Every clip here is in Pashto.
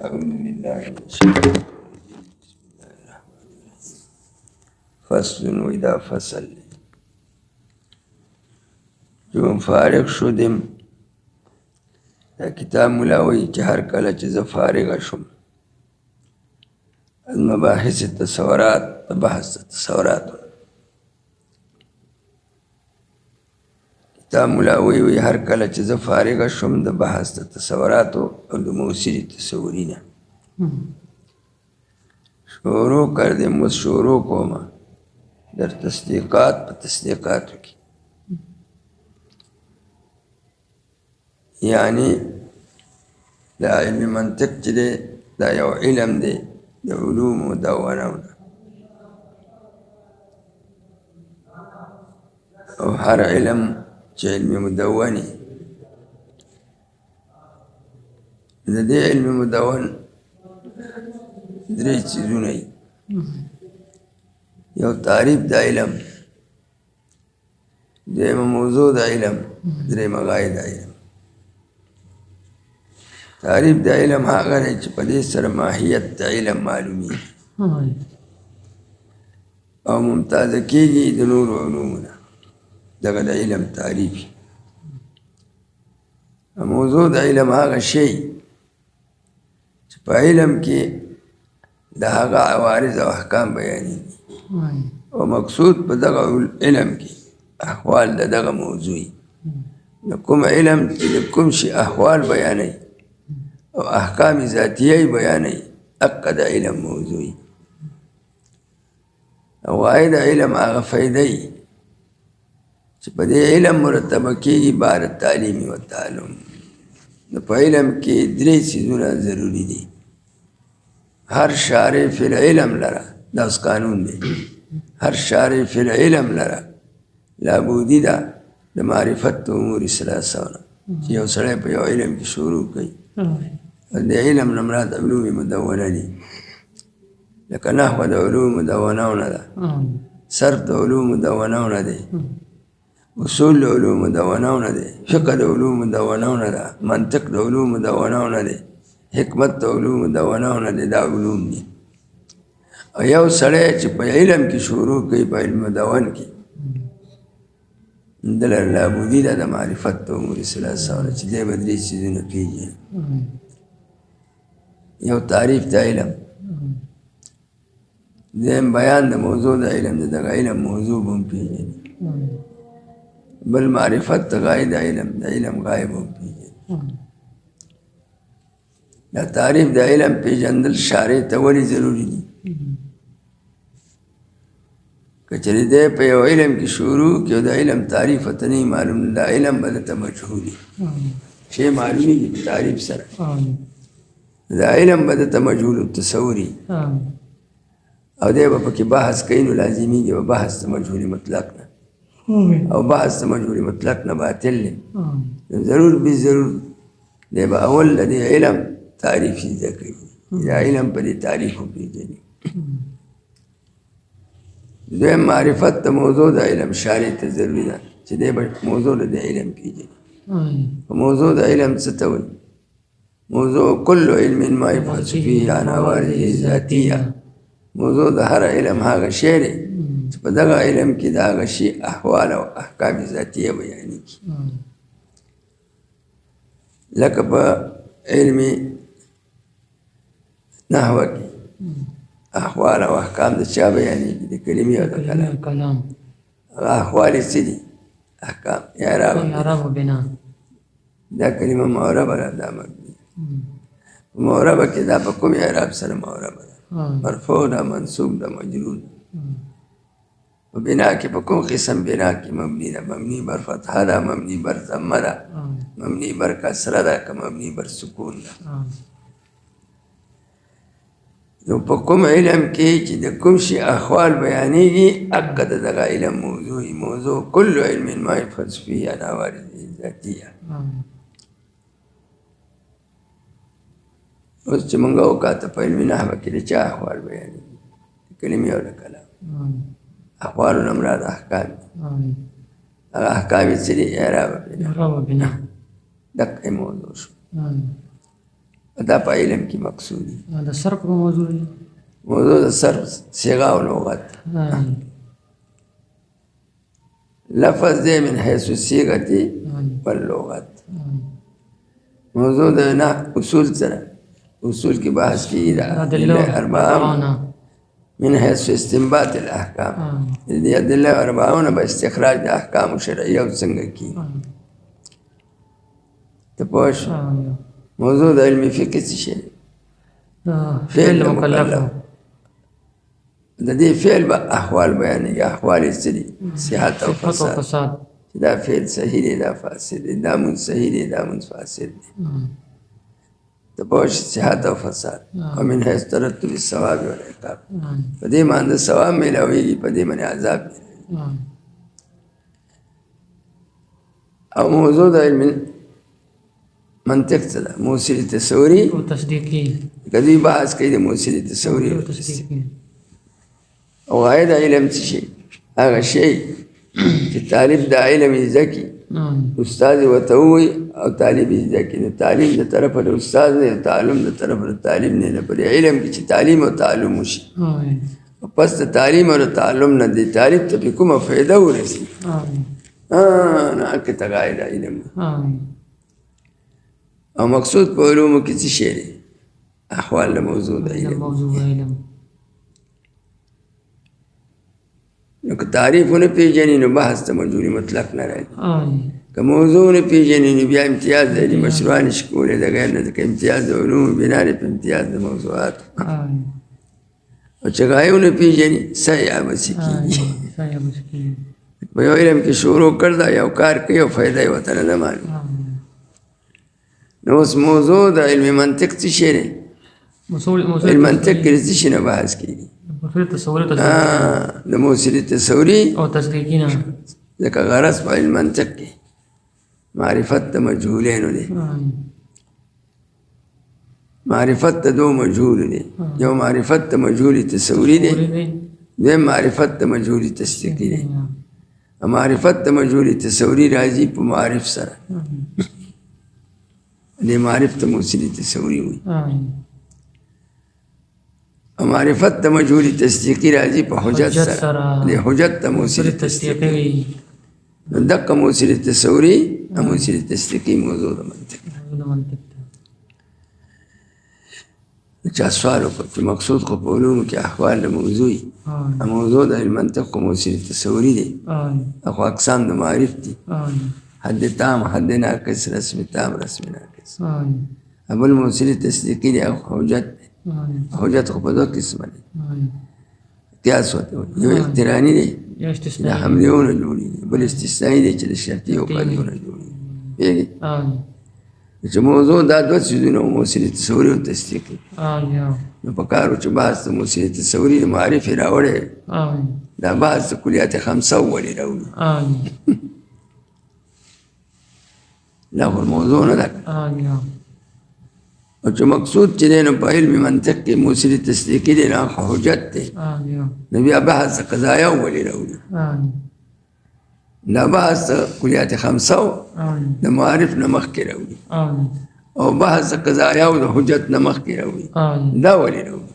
أعوذ بالله من الشيطان الرجيم. بسم الله الرحمن الرحيم. فصل وإذا فصل جو فارغ شدم دا کتاب ملاوی چې هر کله چې زه فارغ شم از مباحث تصورات بحث تصورات کتاب ملاوی وی هر کله چې زه فارغ شم د بحث تصورات او د موثری تصورینا شروع کردم و شروع کوما در تصدیقات په تصدیقاتو کې یعنی دا علم منطق چې دی دا یو علم دی د علوم مدونهونه او هر علم چې علم مدونی د دې علم مدون درې څیزونه یو تعریف د علم دویم موضوع د علم درېیم غایه د علم تعریف د علم هغه دی چې په دې سره ماهیت د علم معلومیږي او ممتازه کېږي د نورو علومونه دغه د علم تعریف موضوع د علم هغه شی چې په علم کې د هغه عوارض او احکام بیانېږي او مقصود په دغه علم کې احوال د دغه موضوعي د کوم علم چې د کوم شي احوال بیانوي او احکام ذاتیه بیانوي هغه د علم موضوعي او غایه د علم هغه فایده چې په دې علم مرتبه کېږي بار تعلیم و تعلم نو په علم کې درې څیزونه ضروري دي هر شارع فی العلم لره دا اوس قانون دی هر شارع فی العلم لره لابودي ده د معرفت د امور ثلاثه نه چې یو سړی په یو علم کې شروع کوي د علم نه مراد علوم مدونه دي لکه نحو د علوم مدونهونه ده صرف د علوم مدونهونه دی اصول د علوم مدونهونه دی فقه د علوم مدونهونه ده منطق د علوم مدونهونه دی حکمت د علوم مدونهونه دی دا علوم دي او یو سړی چې په علم کې شروع کوي په علم مدون کې دلر لابودي ده د معرفت د امور ثلاثه نه چې دی به درې څیزونه پېژني یو تعریف د علم دویم بیان د موضوع د علم د دغه علم موضوع به هم پېژني بل معرفت د غایې د علم غایې به هم پېژني دا تعریف د علم پېژندل شارع ته ولې ضروري دي که چېرې دی په یو علم کې شروع کړي او د علم تعریف ورته نه معلوم دا علم به درته مجهول وي شی معلومېږي په تعریف سره دا علم به درته مجهول التصور وي او دی به پکې بحث کوي نو لازمېږي به بحث د مجهول مطلق نه او بحث د مجهول مطلق نه باطل دی ضرور به ضرور دی به اول د دې علم تعریف زده کوي دا علم په دې تعریف وپېژني دویم معرفت د موضوع د علم شارع ته ضروري ده چې دی به موضوع د علم پېژني په موضوع د علم څه ته وایي موضوع کل علم ما یبحث فیه عن عوارضه ذاتیه موضوع د هر علم هغه شی دی چې په دغه علم کې د هغه شي احوال او احکام ذاتیه بیانېږي لکه په علم نحوه کې احوال او احکام د چا بیانېږي د کلمې او د کلام هغه احوال یې څه دي احکام اعراب و بنا دا کلمه معربه ده دا مبني په معربه کې دا په کوم اعراب سره معربه ده مرفوع ده منصوب ده مجرور ده په بنا کې په کوم قسم بنا کې مبني ده مبني بر فتحه ده مبني بر ضمه ده مبني بر کسره ده که مبني بر سکون ده نو په کوم علم کې چې د کوم شي احوال بیانېږي هغه د دغه علم موضوعي موضوع کل علم ما یبحث فیه عن عوارضه ذاتیه اوس چې موږ وکاته په علم نحوه کې د چا احوال بیانېږي د کلمې او د کلام احوال نه مراد احکام هغه احکام یې څه دي اعراب بنا دقه موضوع شو دا په علم کې مقصود دي. د صرف کوم موضوع دی؟ موضوع د صرف صيغه او لغت. لفظ دی من حيث الصيغه واللغت. موضوع د نه اصول سره اصول کی بحث کی ادله اربعه من حيث استنباط الاحکام. دې ادله اربعه به استخراج د احکام شرعیه څنګه کی ته پوښ. موضوع د علم فقه څه شي؟ فعل مکلف. د دې فعل به احوال بیانې احوال څه دي؟ صحت او فساد. دا فعل صحیح دی دا فاسد دی دا من صحیح دی دا من فاسد دی. ته پوښ صحت او فساد او من حيث ترتب الثواب والعقاب. په دې باندې ثواب ملاويږي په دې باندې عذاب. او موضوع د علم منطق څه ده؟ موصل تصوري او تصدیقي. کدی بحث کوي د موصل تصوري او تصدیقي. او غايه د علم څه شي؟ هغه شی چې طالب د علم ذکی استاد ورته وي او طالب ذکی نو تعلیم د طرفه د استاد نه تعلم د طرفه د طالب نه په علم کې چې تعلیم او تعلم وشي. پس د تعلیم او تعلم نه د طالب ته کومه فائدہ ورسي. نه کې تغاید علم. او مقصود په علومو کې څه شی دی؟ احوال د موضوع د علم. نو که تعریف ونه پیژنې نو بحث ته مجبوري مطلق نه راځي. که موضوع ونه پیژنې نو بیا امتیاز د علم مشروع نشي کولی د غیر نه ځکه امتیاز د علومو بنا دی په امتیاز د موضوعات. او چې غایه ونه پیژنې صحیح بسې کېږي. په یو علم کې شروع کړ دا یو کار کوي او فایده یې ورته نه ده معلوم. نو اوس موضوع د علم منطق څه شی دی؟ علم منطق کې څه شی نه بحث کېږي؟ د موصل تصوري او تصدیقي نه. ځکه غرض په علم منطق کې معرفت د مجهولینو دی. معرفت د دو مجهول دی. یو معرفت د مجهول تصوري دی دویم معرفت د مجهول تصدیقي دی. معرفت د مجهول تصوري راځي په معرف سره. دې معرف ته موصل تصوري وي. معرفت د مجهول تصدیقي راځي په حجت سره. د حجت ته موصل تصدیقي وي. دغه موصل تصوري او موصل تصدیقي موضوع د منطق. چا سوال وکړ چې مقصود خو په علومو کې احوال د موضوعي موضوع د منطق خو موصل تصوري دی او اقسام د معرف دي. حد تام حد ناقص رسم تام رسم ناقص. اول موصل تصدیقي دی او حجت دی. حجت خو په دوه قسمه دی. قیاس ورته وایي. یو اقتراني دی د حملهونه جوړېږي بل استثنایي دی چې د شرطي او قیدونه جوړېږي. پوهېږې چې موضوع دا دوه څیزونه موصل تصوري او تصدیقي. نو په کار و چې بحث د موصل تصوري د معرف یې راوړی دا بحث د کلیات خمسه ولې راوړي. دا خو موضوع نه ده. او چې مقصود چې دی نو په علم منطق کې موصل تصدیقي دی نه حجت دی. نو بیا بحث د قضایا ولې راوړي. دا بحث د کلیات خمسه د معرف نه مخکې راوړي او بحث د قضایا او د حجت نه مخکې راوړي. دا ولې راوړي؟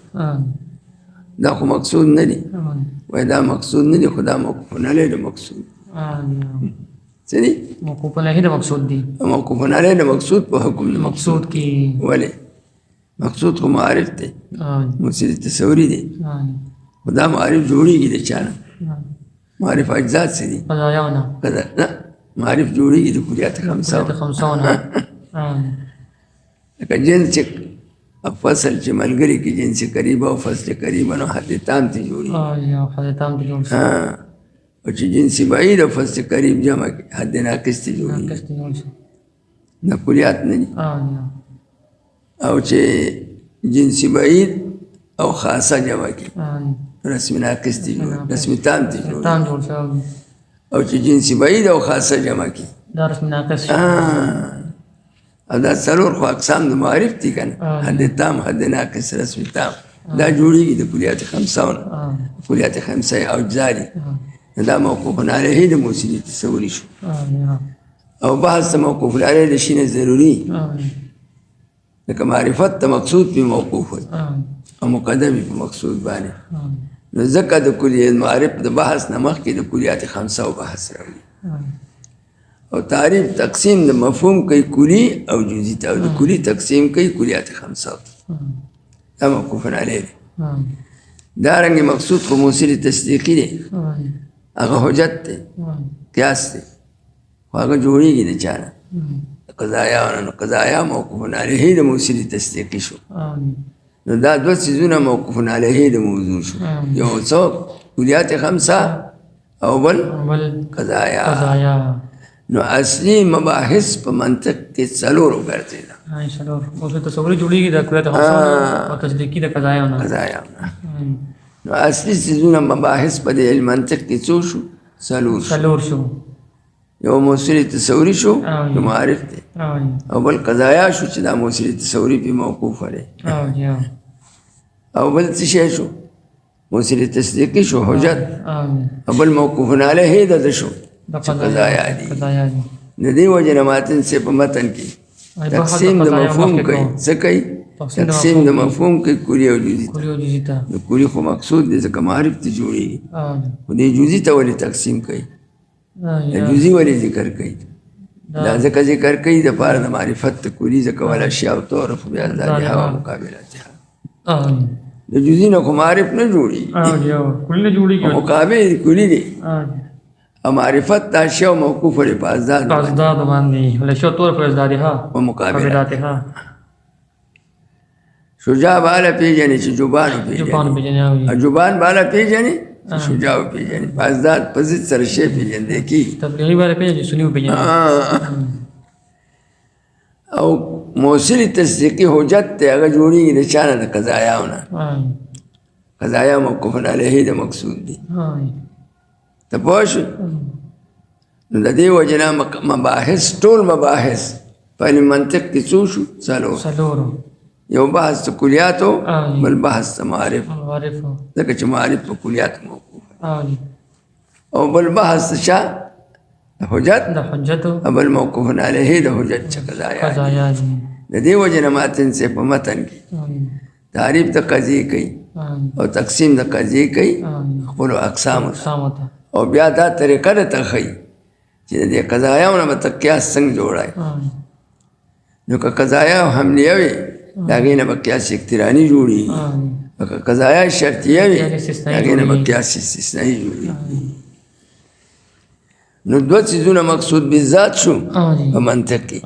دا خو مقصود نه دی. وایي دا مقصود نه دی خو دا موقوف علیه د مقصود. څه دی؟ موقوف علیه د مقصود دی. موقوف علیه د مقصود په حکم د مقصود کې. ولې؟ مقصود خو معرف دی موصل تصوري دی خو دا معرف جوړېږي د چا نه؟ معرف اجزات څه دي؟ قضایاونه. نه معرف جوړېږي د کلیات خمسه نه. لکه جنس فصل چې ملګري کې جنس قریبه او فصل قریبه نو حد تام ته جوړېږي. او چې جنس بعید او فصل قریب جمع کې حد ناقص ته جوړېږي. دا کلیات نه دي. او چې جنس بعید او خاصه جمع کې رسم ناقص ته جوړېږي. رسم تام ته جوړېږي. او چې جنس بعید او خاصه جمع کې دا رسم ناقص. او دا څلور خو اقسام د معرف دي که نه؟ حد تام حد ناقص رسم تام دا جوړېږي د کلیات خمسه نه. کلیات خمسه اجزا دي. دا موقوف علیه د موصل تصوري شو. او بحث د موقوف علیه د شي نه ضروري لکه معرفت ته مقصود پې موقوف وي او مقدم په مقصود باندې نو ځکه د کلیت معرف د بحث نه مخکې د کلیات خمسه او بحث راوړي او تعریف تقسیم د مفهوم کوي کلی او جزئی ته او د کلی تقسیم کوي کلیات خمسه دا موقوف علیه دی دارنګې مقصود خو موصل تصدیقي دی هغه حجت دی قیاس دی خو هغه جوړېږي د چا نه قضایاونه نو قضایا موقوف علیه د موصل تصدیقي شو نو دا دوه څیزونه موقوف علیه د موضوع شو یو څو کلیات خمسه او بل قضایا نو اصلي مباحث په منطق کې څلور وګرځېده څلور اوس تصور جوړېږي د کلیات خمسه او تصدیقي د قضایاونه نو اصلي څیزونه مباحث په دې منطق کې څو شو څلور شو یو موصل تصوری شو نو معرف دی او بل قضایا شو چې دا موصل تصوری په موقوف دی او بل څه شی شو موصل تصدیقي شو حجت او بل موقوف علیه د شو قضایا دی د دې وجه نه ماتن سے په متن کې تقسیم د مفهوم کوي څه کوي تقسیم د مفهوم کوي کلی او جزئی ته د کلی خو مقصود دی ځکه معرف ته جوړېږي خو دې جزئی ته ولې تقسیم کوي جزئی ولې ذکر کوي دا ځکه ذکر کوي د پاره د معرفت کلی ځکه ولا شی او تعرف بأضدادها ومقابلاتها د جزئی نه خو معرف نه جوړېږي مقابل کلی دی او معرفت دا شی موقوف لري په اضداد باندې ولا شی او تعرف بأضدادها ومقابلاتها شجاع بالا پیژنې چې جبان پیژنې جبان بالا پیژنې شجاع پیژنې ازداد په ضد سره شی پیژندې کی تبلیغي بالا پیژنې سنی پیژنې او موصل تصدیقي حجت ته هغه جوړېږي د چا نه د قضایاونه قضایا موقوف علیه د مقصود دی ته پوه شوې نو د دې وجې نه مباحث ټول مباحث په منطق کې څو شو څلور یو بحث د کلیاتو بل بحث د معارف ځکه چې معارف په کلیات موقوف او بل بحث د چا د حجت او بل موقوف علیه د حجت چې قضایا د دې وجې نه ماتن سے په متن کې تعریف د قضیې کوي او تقسیم د قضیې کوي خپلو اقسامو او بیا دا طریقه درته ښیي چې د دې قضایاونه به ته قیاس څنګه جوړای نو که قضایا حملیه وي د هغې نه به قیاس اقتراني جوړېږي او که قضایا شرطیه وي د هغې نه به قیاس استثنایي جوړېږي نو دوه څیزونه مقصود بالذات شو په منطق کې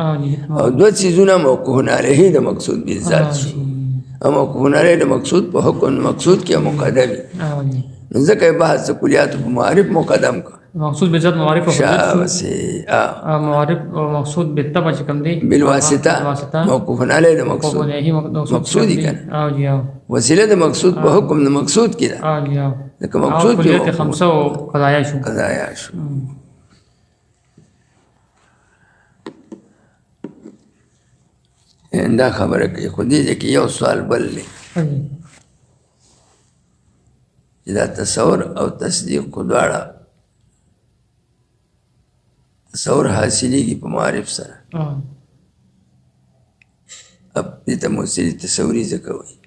او دوه څیزونه موقوف علیه د مقصود بالذات شو او موقوف علیه د مقصود په حکم مقصود کې مقدم وي نو ځکه یې بحث د کلیاتو په معارف مقدم کړ مقصود بالذات معارف او معارف او مقصود بالتبع چې کوم دی بالواسطه موقوف علیه د مقصود مقصودی کنه وسیله د مقصود په حکم د مقصود کې ده لکه مقصود کلیات خمسه او قضایا شو دا خبره کوي خو دې کې یو سوال بل دی چې دا تصور او تصدیق کو دواړه تصور حاصلېږي په معارف سره دې ته موصل تصوري ځکه وایي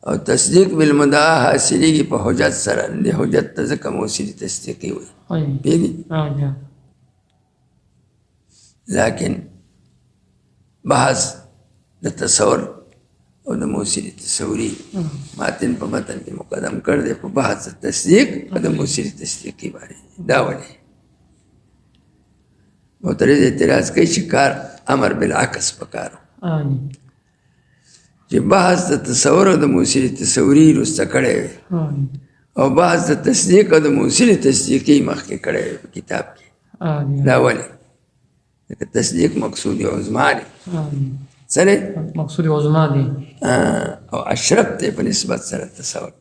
او تصدیق بالمدعا حاصلېږي په حجت سره د حجت ته ځکه موصل تصدیقي وایي پوهېږي لیکن بحث د تصور او د موصل تصوری ماتن په متن کې مقدم کړ دی په بحث تصدیق او د موصل تصدیقي باندې دا ولې معترض اعتراض کوي چې کار امر بالعکس پکارو چې بحث د تصور او د موصل تصوری رسته کړی او بحث د تصدیق او د موصل تصدیقي مخکې کړی په کتاب کې دا ولې تصدیق مقصود عظما دی سره مقصود عظما دی او اشرف دی په نسبت سره تصور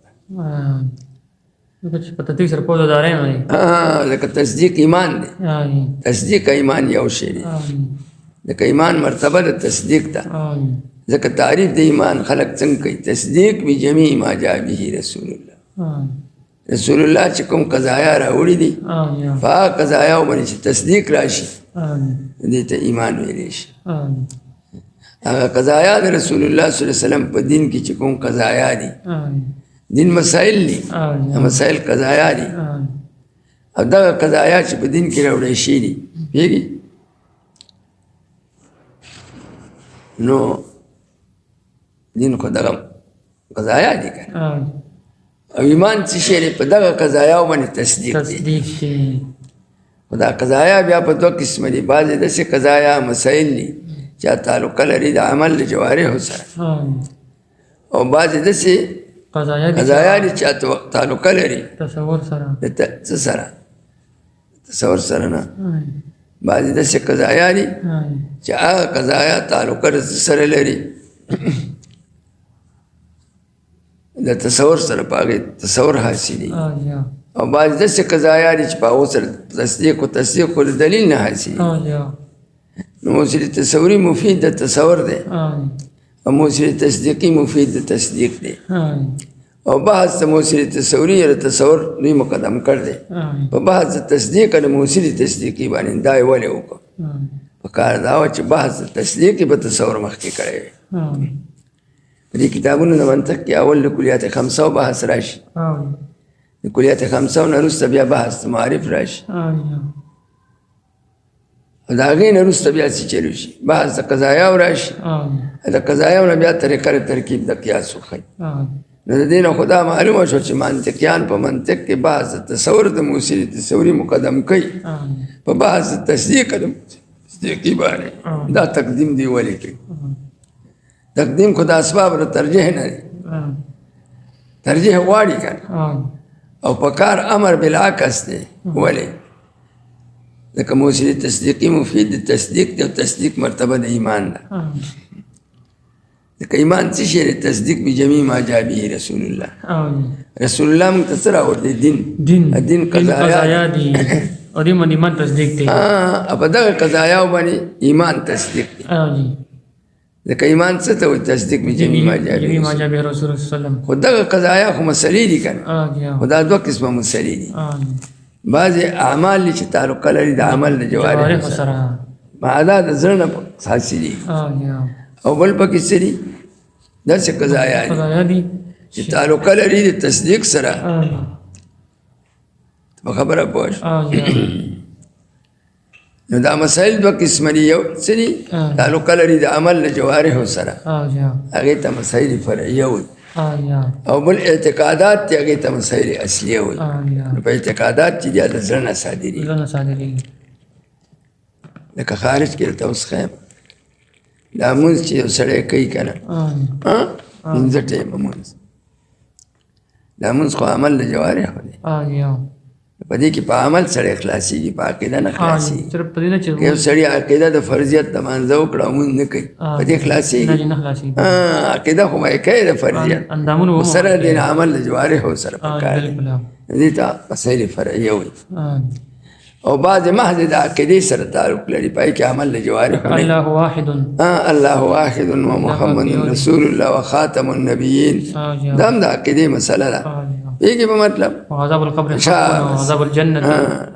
لکه چې په تدریک سره پوهه دارین دی لکه تصدیق ایمان دی تصدیق ایمان یو شی دی لکه ایمان مرتبه د تصدیق ده ځکه تعریف د ایمان خلق څنګه کوي تصدیق بجمیع ما جاء به رسول الله رسول الله چې کوم قضایا راوړي دي په قضایا باندې چې تصدیق راشي دې ته ایمان ویلی شي هغه قضایا د رسول الله صلی الله علیه وسلم په دین کې چې کوم قضایا دي دین مسائل دي مسائل قضایا دي او دغه قضایا چې په دین کې راوړی شي دي پوهېږي نو دین خو دغه قضایا دي که او ایمان څه شی دی په دغه قضایاو باندې تصدیق دی خو دا قضایا بیا په دوه قسمه دي بعضې داسې قضایا مسایل دي چې تعلق لري د عمل د جوارحو سره او بعضې داسې قضایا دي چې تعلق لري تصور سره څه سره تصور سره نه بعضې داسې قضایا دي چې هغه قضایا تعلق سره لري د تصور سره په هغې تصور حاصلي او بعضې داسې قضایا دي چې په هغو سره تصدیق خو د دلیل نه حاصلي نو موصل تصوري مفید د تصور دی او موصل تصدیقي مفید د تصدیق دی او بحث د موصل تصوري یا تصور دوی مقدم کړ دی په بحث د تصدیق او موصل تصدیقي باندې دا یې ولې وکړو په کار دا وه چې بحث د تصدیقي په تصور مخکې کړی وي په دې کتابونو د منطق کې اول د کلیات خمسه بحث راشي د کلیات خمسه نه وروسته بیا بحث معارف راشي او د هغې نه وروسته بیا څه چلو شي بحث د قضایاو راشي د قضایاو نه بیا طریقه ترکیب د قیاس وښیي نو د دې نه خو دا معلومه شوه چې منطقیان په منطق کې بحث د تصور د موصل تصوري مقدم کوي په بحث د تصدیق د تصدیقي باندې دا تقدیم دی ولې کوي تقدیم خو د اسباب د ترجیح نه دی ترجیح غواړي که او په کار امر بالعکس دی ولې ځکه موصل تصدیقي مفید د تصدیق دی او تصدیق مرتبه د ایمان ده ځکه ایمان څه شی دی تصدیق بجمیع ما جاء به رسول الله رسول الله موږ ته څه راوړی دین قضایا دي او دې باندې ایمان تصدیق دی په دغه قضایاو باندې ایمان تصدیق دی ځکه ایمان څه ته وایي تصدیق بجمیع ما جاء به رسول الله وسلم خو دغه قضایا خو مسلې دي که نه خو دا دوه قسمه مسلې دي بعضې اعمال دي چې تعلق لري د عمل د جوارحو سره معدا د زړه نه حاصلي او بل پکې څه دي داسې قضایا دي چې تعلق لري د تصدیق سره په خبره پوه شو نو دا مسائل دوه قسمه دي یو څه دي تعلق لري د عمل د جوارحو سره هغې ته مسایل فرعیه وایي او بل اعتقادات دي هغې ته مسایل اصلیه وایي نو په اعتقادات چې دي د زړه نه صادرېږي لکه خارج کې درته اوس ښیم دا مونځ چې یو سړی کوي که نه پنځه ټیمه مونځ دا مونځ خو عمل د جوارحو دی په دې کې په عمل سړی خلاصېږي په عقیده نه خلاصېږي که یو سړي عقیده د فرضیت د مانځه وکړه او مونځ نه کوي په دې خلاصېږي عقیده خو به یې کوي د فرضیت سره د عمل د جوارحو سره پکار دی دې ته مسایل فرعیه وایي او بعض محض د عقیدې سره تعلق لري پای کې عمل د جوارحو الله واحد الله واحد ومحمد رسول الله وخاتم النبیین دا هم د عقیدې مسله ده پوهېږي په مطلب وعذاب القبر حق وعذاب الجنة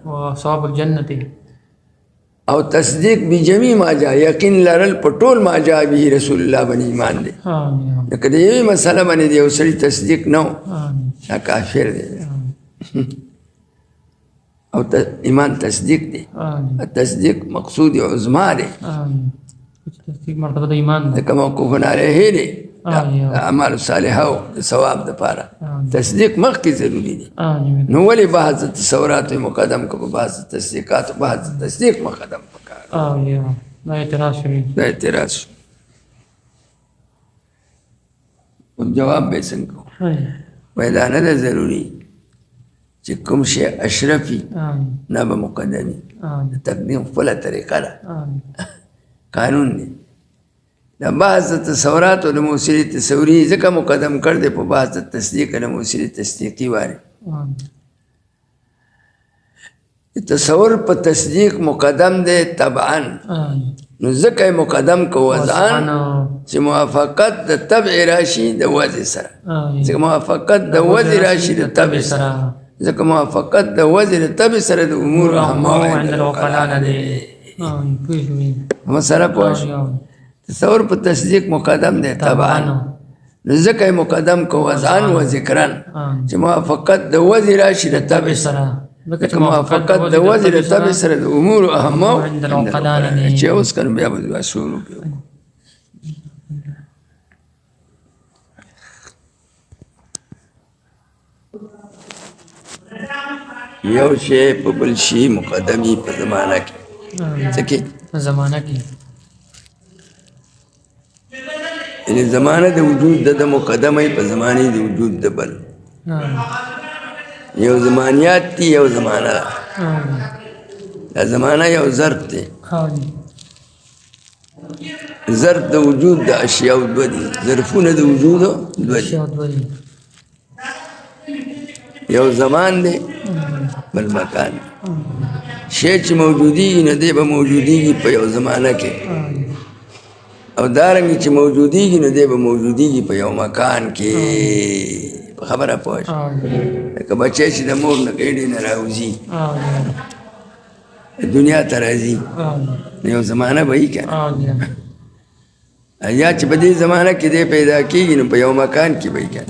وثواب الجنة او تصدیق بجمیع ما جاء یقین لرل په ټول ما جاء به رسول الله باندې ایمان دی لکه د یوې مسله باندې د یو سړي تصدیق نه و دا کافر دی او ایمان تصدیق دی تصدیق مقصود عظما دی تصدیق مرتبه د ایمان دی لکه موقوف علیه دی اعمال صالحه د ثواب دپاره تصدیق مخکې ضروري دی نو ولې بحث د تصوراتو مقدم که په بحث د تصدیقاتو بحث د تصدیق مقدم پکار دا اعتراض شوی دا اعتراض شو جواب به څنګه کوو وایي دا نه ده ضروري چې کوم شی اشرفي نه به مقدمي د تقدیم خپله طریقه ده قانون دی دا بحث د تصوراتو د موصل تصوري ځکه مقدم کړ دی په بحث د تصدیق د موصل تصدیقي باندې تصور په تصدیق مقدم دی طبعا نو ځکه مقدم کو وضعان چې موافقت د طبع راشي د وضع سره ځکه موافقت د وضع راشي د طبع سره ځکه موافقت د وضع د طبع سره د امور اهمه عند العقلاء نه دی مسله پوه شو تصور په تصدیق مقدم دی طبعا نو ځکه یې مقدم کو وضعن و ذکرن چې موافقت د وضع راشي د تبع سره لکه موافقت د وضع د تبع سره د امور اهمو چې اوس کنه بیا به اصول یو شی په بل شي مقدمي په زمانه کې څه کې زمانه کې یعنی زمانه د وجود د مقدمه په زمانه د وجود د بل یو زمانیات دی یو زمانه دا زمانه یو ظرف دی ظرف د وجود د اشیاء دو دي ظرفونه د وجود دو دي یو زمان دی بل مکان شی چې موجودیږي نه دی به موجودیږي په یو زمانه کې او دارنګې چې موجودیږي نو دی به موجودیږي په یو مکان کې په خبره پوه شو لکه بچی چې د مور نه ګېډې نه راوځي دنیا ته راځي نو یو زمانه به وي که یا چې په دې زمانه کې دی پیدا کېږي نو په یو مکان کې به وي که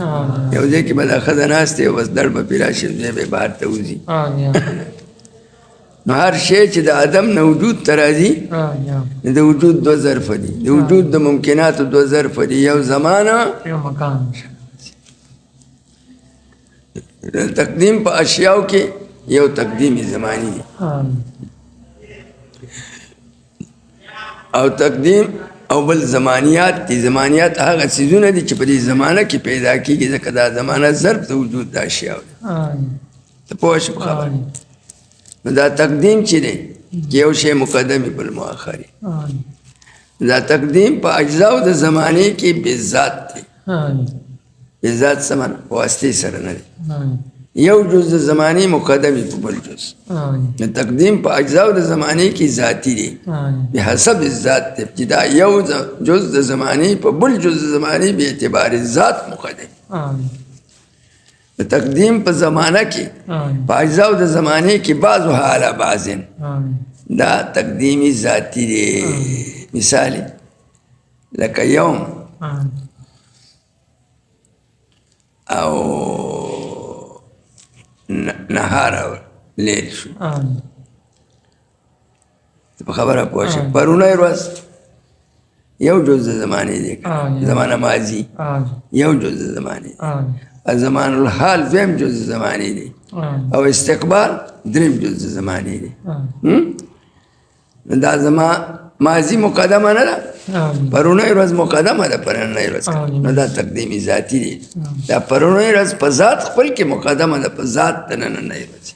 یو ځای کې به دا ښځه ناستې او بس دړ به پرې راشي دی به بهر ته وځي نو هر شی چې د عدم نه وجود ته راځي د وجود دو ظرف دي د وجود د ممکناتو دو ظرف دي یو زمانه یو مکان تقدیم په اشیاو کې یو تقدیم زمانی دی او تقدیم او بل زمانیات دي زمانیات هغه څیزونه دي چې په دې زمانه کې پیدا کېږي ځکه دا زمانه ظرف د وجود د اشیاو دی ته پوه شو په خبره نو دا تقدیم چې دی چې یو شی مقدمي بل مؤخري دا تقدیم په اجزاو د زمانې کې بذات دی بذات څه معنی په واسطې سره نه دی یو جز د زمانې مقدمي په بل جز نو تقدیم په اجزاو د زمانې کې ذاتي دی بحسب الذات دی چې دا یو جز د زمانې په بل جز د زمانې به اعتبار ذات مقدم تقدیم په زمانه کې په اجزاو د زمانه کې بعضها علی بعضن دا تقدیمی ذاتی دی مثالی لکه یوم او نهار او لیل شو په خبره پوه شئ پرونی ورځ یو جز د زمانې دی زمانه ماضي یو جز د زمانې زمان الحال دویم جز زمانی دی او استقبال دریم جز زمانی دی دا زمان ماضی مقدمه نه ده پرونی ورځ مقدمه ده پرونی ورځ نو دا تقدیمی ذاتی دی دا پرونی ورځ په ذات خپل کې مقدمه ده په ذات د نننۍ ورځ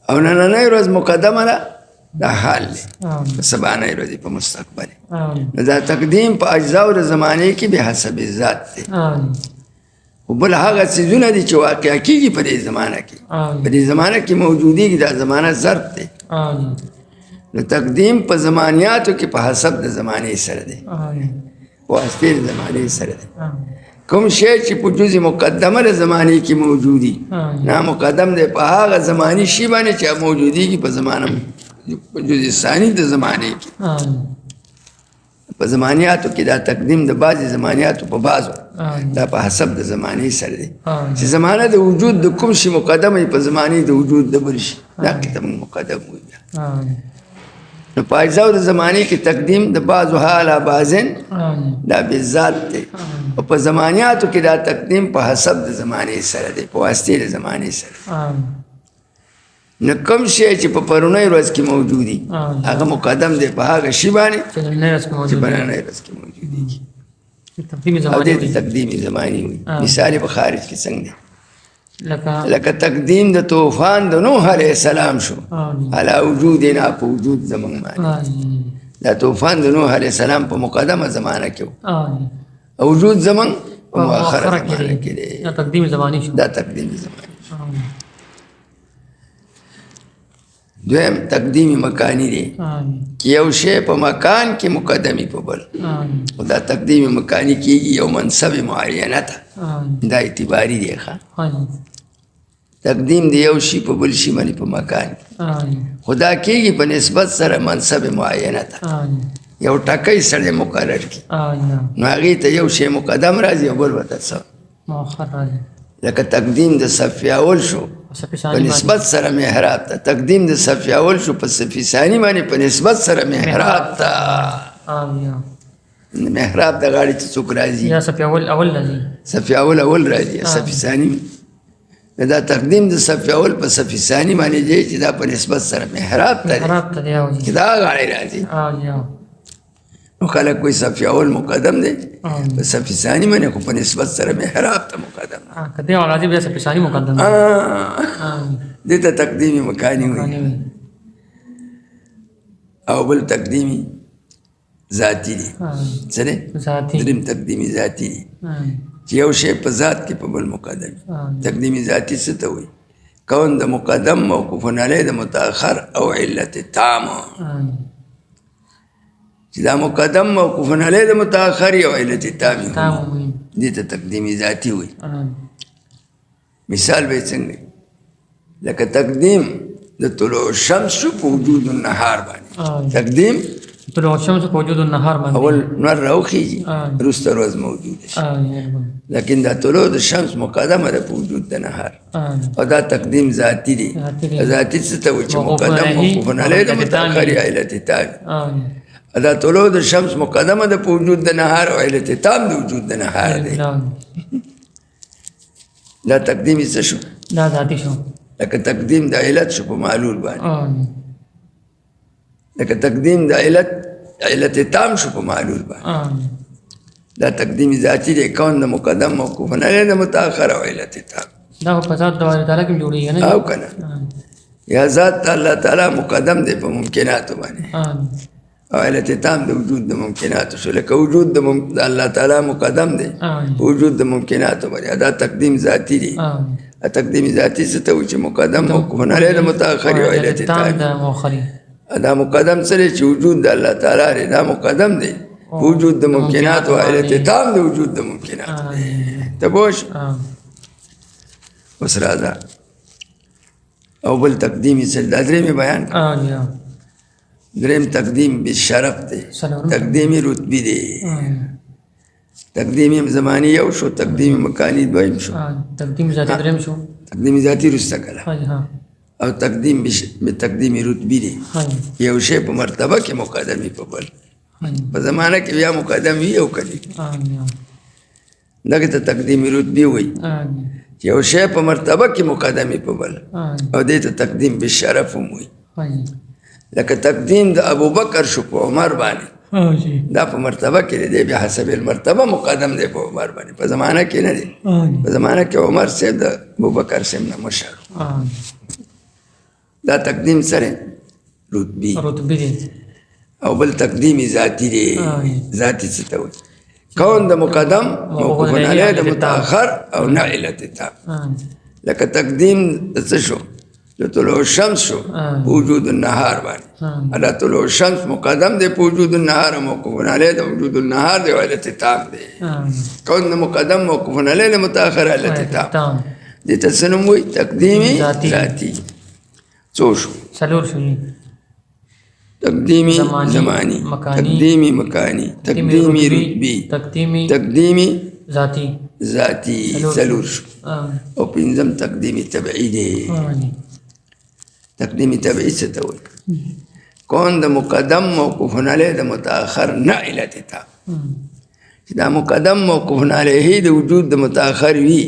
او نننۍ ورځ مقدمه ده دا حال دی په سبانۍ ورځې په مستقبل نو دا تقدیم په اجزاو د زمانې کې به حسب ذات دی خو بل هغه څیزونه دي چې واقع کېږي په دې زمانه کې په دې زمانه کې موجودېږي دا زمانه ظرف دی نو تقدیم په زمانیاتو کې په حسب د زمانې سره دی په واسطې د زمانې سره دی کوم شی چې په جز مقدمه د زمانې کې موجودي نا مقدم دی په هغه زماني شي باندې چې موجودېږي په زمانه په جز ثانی د زمانې کې په زمانیاتو کې دا تقدیم د بعضې زمانیاتو په بعضو دا په حسب د زمانې سره دی چې زمانه د وجود د کوم شي مقدمه په زمانې د وجود د بل شي دا کې ته مقدم وي نو په اجزاو د زمانې کې تقدیم د بعضو حاله بعضن دا بذات دی او په زمانیاتو کې دا تقدیم په حسب د زمانې سره دی په واسطې د زمانې سره نو کوم شی چې په پرونی ورځ کې موجودي هغه مقدم دی په هغه شي باندې چې په نننۍ ورځ کې موجودېږي او دې ته تقدیمي زماني وي مثال په خارج کې څنګه دی لکه تقدیم د طوفان د نوح علیه السلام شو علی وجودنا په وجود زمون باندې دا طوفان د نوح علیه السلام په مقدمه زمانه کې او وجود زمون په مؤخره زمانه کې دی دا تقدیم زمانی شو دا تقدیمي زماني دویم تقدیمی مکانی دی کہ یو شی په مکان کې مقدمی په بل دا تقدیمی مکانی کېږي یو منصب معینه ته دا اعتباری دی ښه تقدیم دی یو شي په بل شي باندې په مکان کې خو دا کېږي په نسبت سره منصب معینه ته یو ټکی سړی مقرر کړي نو هغې ته یو شی مقدم راځي او بل ورته څه مؤخر راځي. لکه تقدیم د صف اول شو په نسبت سره محراب ته، تقدیم د صف اول شو په صف ثاني باندې په نسبت سره محراب ته. محراب د غاړې چې څوک راځي یا صف اول راځي، صف اول راځي، صف ثاني دا تقدیم د صف اول په صف ثاني باندې دی چې دا په نسبت سره محراب ته دی چې دا غاړې راځي. نو خلک کوئی صف اول مقدم دی په صف ثاني باندې خو په نسبت سره محراب ته مقدم دی. که دی راځي بیا صف ثاني مقدم دی، دې ته تقدیمي مکاني وایي. او بل تقدیمي ذاتی دی. څه دی؟ دریم تقدیمي ذاتی دی چې یو شی په ذات کې په بل مقدم. تقدیمي ذاتی څه ته وایي؟ کون د مقدم موقوف علیه د متأخر او علت تامه، چې دا مقدم موقوف علیه د متأخر او علت تامه دې ته تقدیمي ذاتی وایي. مثال به څنګه؟ لکه تقدیم د طلوع الشمس په وجود النهار باندې. تقدیم طلوع الشمس په وجود النهار باندې اول نور راوخیږي وروسته ورځ موجوده شي، لیکن دا طلوع د شمس مقدمه ده په وجود د نهار او دا تقدیم ذاتی دی. ذاتی څه ته وایي؟ چې مقدم موقوف علیه د متأخر یا علت تام. دا طلوع د شمس مقدمه ده په وجود د نهار او علت تام د وجود د نهار دی. دا تقدیمي څه شو؟ دا ذاتی شو. لکه تقدیم د علت شو په معلول باندې، لکه تقدیم د علت تام شو په معلول باندې. دا تقدیمي ذاتی دی، کون د مقدم موقوف علیه د متأخر او علت تام. دا په ذات د الله تعالی کې جوړیږي نه او کنه یا ذات الله تعالی مقدم دی په ممکناتو باندې او علت تام د وجود د ممکناتو شو. لکه وجود د الله تعالی مقدم دی په وجود د ممکناتو باندې. دا تقدیم ذاتی دی. تقدیم ذاتی څه ته وایي؟ چې مقدم موقوف علیه د متأخر او علت تام. دا مقدم سره چې وجود د الله تعالی دی، دا مقدم دی په وجود د ممکنات او علت تام د وجود د ممکنات. ته پوه شو؟ اوس راځه او بل تقدیمي سره دا درېمې بیان کړه. درېم تقدیم بالشرف دی، تقدیمي رتبي دی. تقدیمي زماني یو شو، تقدیمي مکاني دویم شو. تقدیم ذاتی درېم شو. تقدیمي ذاتی وروسته کله او تقدیم تقدیمي رتبي دی. یو شی په مرتبه کې مقدم وي په بل، په زمانه کې بیا مقدم وي او کلی. دغه ته تقدیمي رتبي وایي چې یو شی په مرتبه کې مقدم وي په بل او دې ته تقدیم بالشرف هم وایي. لکه تقدیم د ابوبکر شو په عمر باندې، دا په مرتبه کې دی، بیا حسب المرتبه مقدم دی په عمر باندې. په زمانه کې نه دی، په زمانه کې عمر صاحب د ابوبکر صاحب نه مشر. دا تقدیم سره رتبي دی. او بل تقدیمي ذاتی دی. ذاتی څه ته وایي؟ کون د مقدم موقوف علیه د متأخر او نه علت تام. لکه تقدیم د څه شو؟ د طلوع الشمس شو په وجود النهار باندې. دا طلوع الشمس مقدم دی په وجود النهار، موقوف علیه د وجود النهار دی او علت تام دی. کون د مقدم موقوف علیه د متأخر علت تام. دې ته څه نوم وایي؟ تقدیمي ذاتی. څو شو؟ څلور شو. تقدیمی زمانی، تقدیمی مکانی، تقدیمی رتبی، تقدیمی ذاتی څلور شو. او پنځم تقدیمی تبعی دی. تقدیمی تبعی څه ته وایي؟ کون د مقدم موقوف علیه د متأخر نه علت تام. چې دا مقدم موقوف علیه د وجود د متأخر وي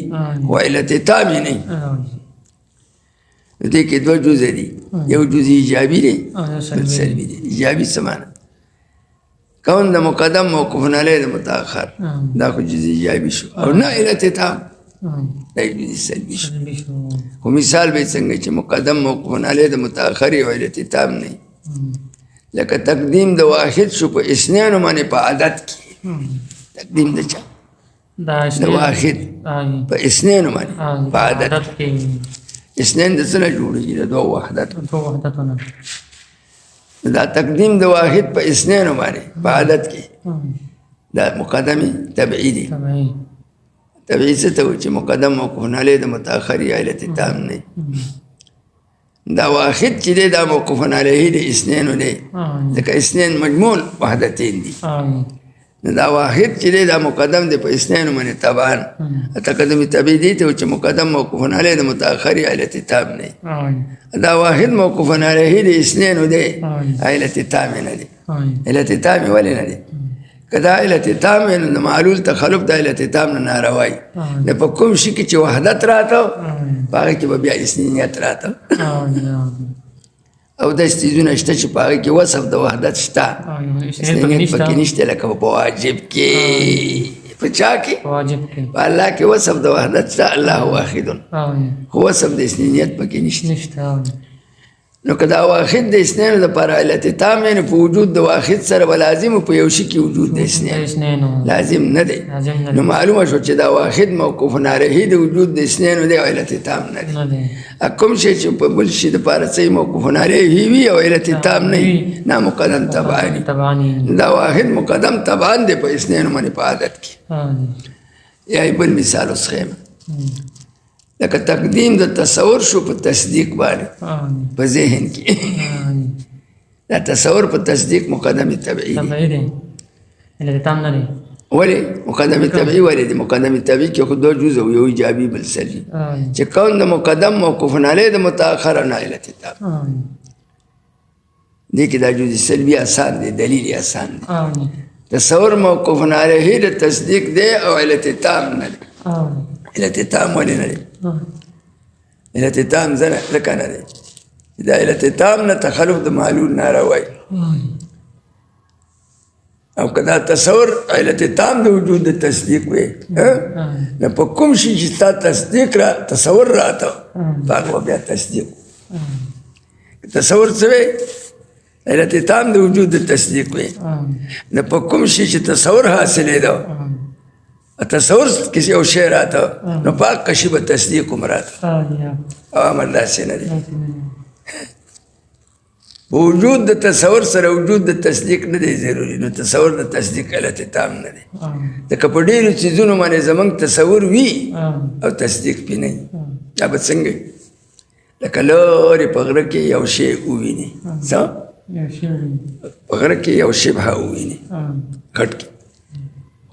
و علت تام یې نه. دې کې دوه جزء دي، یو جزء ایجابي دی بل سلبي دی. ایجابي څه معنی؟ کون د مقدم موقوف علیه د متأخر دا خو جزء ایجابي شو او نه علت تام دا جزء سلبي شو. خو مثال به څنګه چې مقدم موقوف علیه د متأخر او علت تام نه، لکه تقدیم د واحد شو په اسنانو باندې په عدد کې. تقدیم د چا؟ د واحد په اسنانو باندې په عدد کې. اسنین د څه نه جوړېږي؟ د دوه وحدتونه. دا تقدیم د واحد په اسنینو باندې په عدد کې دا مقدمي تبعی دی. تبعی څه ته وایي؟ چې مقدم موقوف علیه د متأخر یا علت تام نه. دا واحد چې دی دا موقوف علیه د اثنینو دی ځکه اثنین مجموع وحدتین دي دا واحد چې دی دا مقدم دی په اثنینو باندې طبعا تقدم طبیعي دی ته چې مقدم موقوف علیه د متأخر علت تام نه دا واحد موقوف علیه د اثنینو دی علت تام نه دی علت تام ولې نه دی کدا علت تام نو د معلول تخلف د علت تام نه ناروای نه په کوم شي کې چې وحدت راته هغه کې به بیا اثنینیت راته او د استیزونه شته چې په هغه کې وصف د وحدت شته اثنینیت پکې نشته لکه په واجب کې په چا کې په الله کې وصف د وحدت شته الله واحد خو وصف د اثنینیت پکې نشته نو که دا واحد د اثنینو دپاره علت تام یعنې په وجود د واحد سره به لازم په یو شي کې وجود د اثنینو لازم نه دی نو معلومه شو چې دا واحد موقوف علیه د وجود د اثنینو دی او علت تام نه دی کوم شی چې په بل شي دپاره څه موقوف علیه وي او علت تام نه وي نه مقدم تبعاني دا واحد مقدم تبعان دی په اثنینو باندې په عادت کې یا بل مثال اوس ښیم لکه تقدیم د تصور شو په تصدیق باندې په ذهن کې دا تصور په تصدیق مقدم طبیعي دی علت تام نه دی ولې مقدم طبیعي ولې دی مقدم طبیعي کې خو دو جزء یو ایجابي بل سلبي چې کون د مقدم موقوف علیه د متأخر نه علت تام دې کې دا جزء سلبي آسان دی دلیل آسان دی تصور موقوف علیه د تصدیق دی او علت تام نه دی علت تام ولې نه دی علت تام ځکه نه دی دا علت تام نه تخلف د معلول ناروای او که دا تصور علت تام د وجود د تصدیق وی نو په کوم شي چې تا تصدیق را تصور راته هغه بیا تصدیق تصور څه وی علت تام د وجود د تصدیق وی نو په کوم شي چې تصور حاصلېده تصور کسی یو شی راته نو پاک کشی به تصدیق هم راته او عمل داسې نه دی وجود د تصور سره وجود د تصدیق نه دی ضروري نو تصور د تصدیق علت تام نه دی ځکه په ډېرو څیزونو باندې زموږ تصور وي او تصدیق پې نه وي دا به څنګه لکه لرې په غره کې یو شی وویني څه په غره کې یو شبهه وویني کټ کې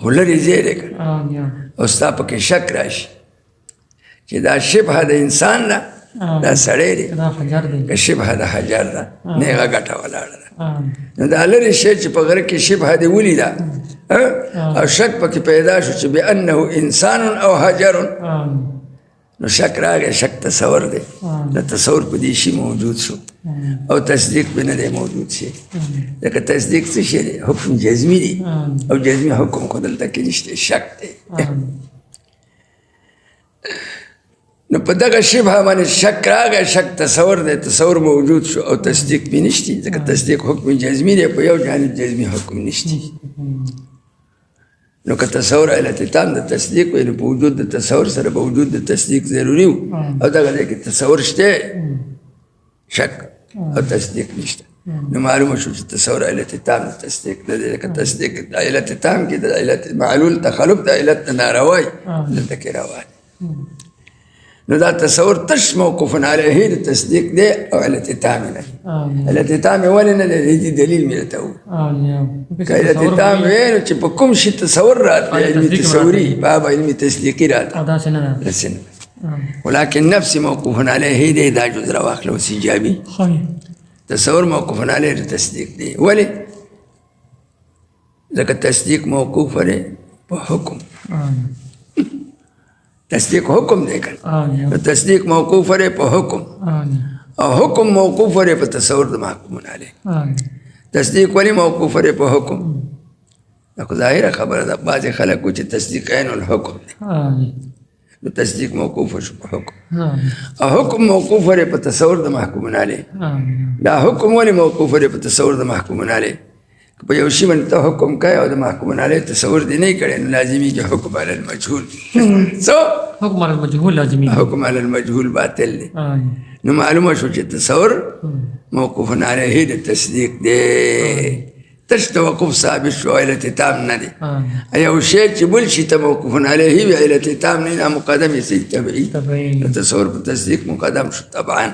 خو لرې ځای دی که او ستا پکې شک راشي چې دا شبهه د انسان ده دا سړی دی که شبهه د حجر ده نیغه ګټه ولاړه ده نو دا لرې شی چې په غره کې شبهه دې ولیده او شک پکې پیدا شو چې بأنه انسان او حجر نو شک راغی شک تصور دی نو تصور په دې شي موجود شو او تصدیق به نه دی موجود شي لکه تصدیق څه شی دی حکم جزمي دی او جزمي حکم خو دلته کې نشته شک دی نو په دغه شبهه باندې شک راغی شک تصور دی تصور موجود شو او تصدیق به نشته ځکه تصدیق حکم جزمي دی په یو جانب جزمي حکم نشته نو که تصور علت تام د تصدیق وي نو په وجود د تصور سره به وجود د تصدیق ضروري و او دغه ځای کې تصور شته شک او تصدیق نشته نو معلومه شو چې تصور علت تام د تصدیق نه دی لکه تصدیق د علت تام کې د علت معلول تخلف د علت نه ناروای دلته کې روان نو دا تصور تش موقوف علیه د تصدیق دی او علت تام نه علت تام ولې نه دی دې دلیل مې راته ووایه که علت تام وی نو چې په کوم شي تصور راته علمي تصوري باب علمي تصدیقي راته داسې نه ولكن نفس موقوف علیه دی دا جز راواخله اوس ایجابي تصور موقوف علیه د تصدیق دی ولې ځکه تصدیق موقوف دی په حکم تصدیق حکم دی کنه تصدیق موقوف دی په حکم او حکم موقوف دی په تصور د محکوم علیه تصدیق ولی موقوف دی په حکم دا خو ظاهره خبره ده بعضې خلک چې تصدیق عین الحکم دی نو تصدیق موقوف شو په حکم او حکم موقوف دی په تصور د محکوم علیه دا حکم ولی موقوف دی په تصور د محکوم علیه په یو شي باندې ته حکم کوي او د محکوم علیه تصور دی نه کړی نو لازمي چې حکم علی المجهول څه حکم علی المجهول لازمي حکم علی المجهول باطل دی نو معلومه شو چې تصور موقوف علیه د تصدیق دی تش توقف ثابت شو علت تام نه دی یو شی چې بل شي ته موقوف علیه وي علت تام نه مقدم یې طبیعي تصور په تصدیق مقدم شو طبعا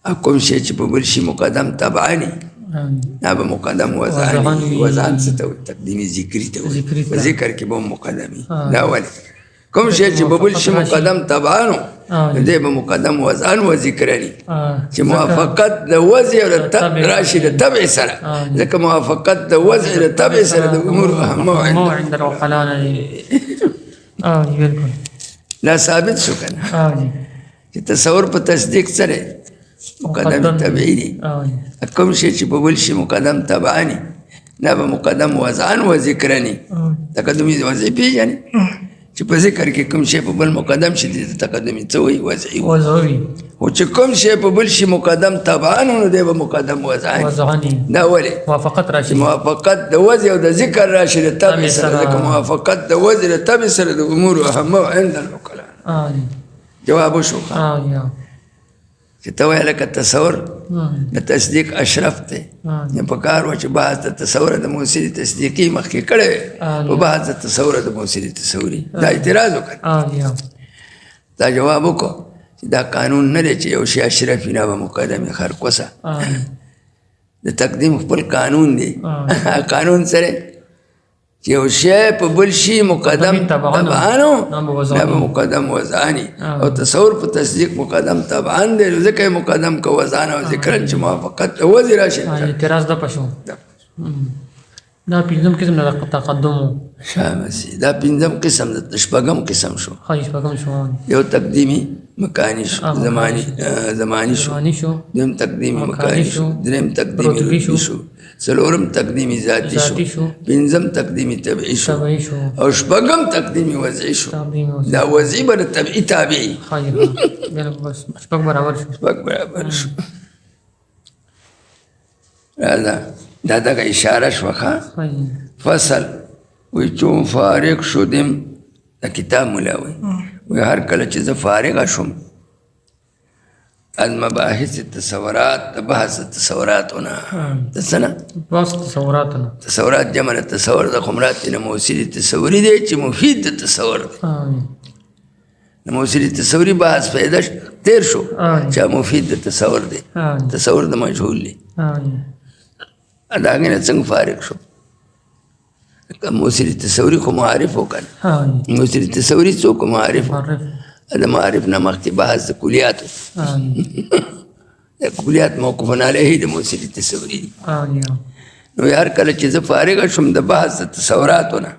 کوم شی چې په بل شي مقدم تبعاني دا به مقدم وضعاني. وضعان څه ته وایي؟ تقدیمي ذکري ته وایي. په ذکر کې به هم مقدمي. دا ولې کوم شی چې په بل شي مقدم تبعانو دی به مقدم وضعان و ذکرني چې موافقت د وضع او د راشي د تبع سره. ځکه موافقت د وضع د تبع سره د امور مو عند العقلاء نه. بالکل دا ثابت شو که نه چې تصور په تصدیق سره مقدم تبعی دی. کوم شی چې په بل شي مقدم تبعاني دا به مقدم وضعان و ذکرني. تقدمي وضعي پېژنې چې په ذکر کې کوم شی په بل مقدم شي د تقدمي څه وایي؟ وضعي. خو چې کوم شی په بل شي مقدم تبعان نو دی به مقدم وضعاني. دا ولې؟ موافقت راشي. موافقت د وضع او د ذکر راشي د تبع سره. ځکه موافقت د وضع د تبع سره د امور اهمه عند العقلاء. جواب وشو چې ته وایې لکه تصور د تصدیق اشرف دی. په کار وه چې بحث د تصور د موثري تصدیقي مخکې کړی وی په بحث د تصور د موثري تصوري. دا اعتراض وکړ. دا جواب وکړو چې دا قانون نه دی چې یو شی اشرف وي نه به مقدم یې خرکوسه. د تقدیم خپل قانون دی. قانون سره چې یو شی په بل شي مقدم تبعانو دا به مقدم وضعاني. او تصور په تصدیق مقدم تبعان دی. ځکه یې مقدم که وضعان او ذکرن چې موافقت د وضع راشي. اعتراض ده پشو. دا پنځم قسم د تقدم و. شامسي دا پنځم قسم د شپږم قسم شو. شپږم شو. یو تقدیمي مکانی شو. زمانی شو. دویم تقدیمي مکانی شو. دریم تقدیمي رتبي شو. څلورم تقدیمي ذاتي شو. پنځم تقدیمي طبعي شو. او شپږم تقدیمي وضعي شو. دا وضعي به د طبعي تابعي. شپږ برابر شو. دا دغه اشاره شوه. فصل وی چون فارغ شدم دا کتاب ملا وی هر کله چې زه فارغه شوم از مباحث تصورات د بحث تصوراتونه د څه نه؟ تصورات جمع د تصور د خمرات نه موثري تصوري دی چې مفید د تصور دی. د موثري تصوري بحث پیدا تیر شو چې مفید د تصور دی. تصور د مجهول دی. د هغې نه څنګه فارغ شو؟ موثري تصوري خو معارف وکړه. موثري تصوري څوک معارف د معارف نه مخکې بحث د کلیاتو. د کلیات موقوفن علیه د موثري تصوري دي. نو هر کله چې زه فارغه شوم د بحث د تصوراتو نه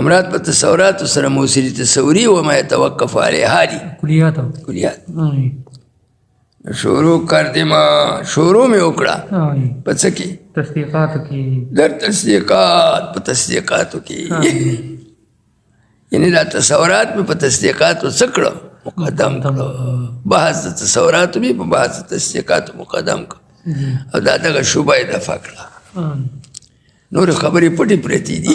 امراد په تصوراتو سره موثري تصوري و ما يتوقف علیها دي کلیات. شروع کردیم شروع میں اکڑا پس کی تصدیقاتو کی در تصدیقات پا تصدیقاتو کی یعنی دا تصورات میں پا تصدیقاتو سکڑا مقدم کرو. بحث تصوراتو بھی پا بحث تصدیقاتو مقدم کرو. او دا دا شبہ دفع کرا. نور خبری پٹی پریتی دی.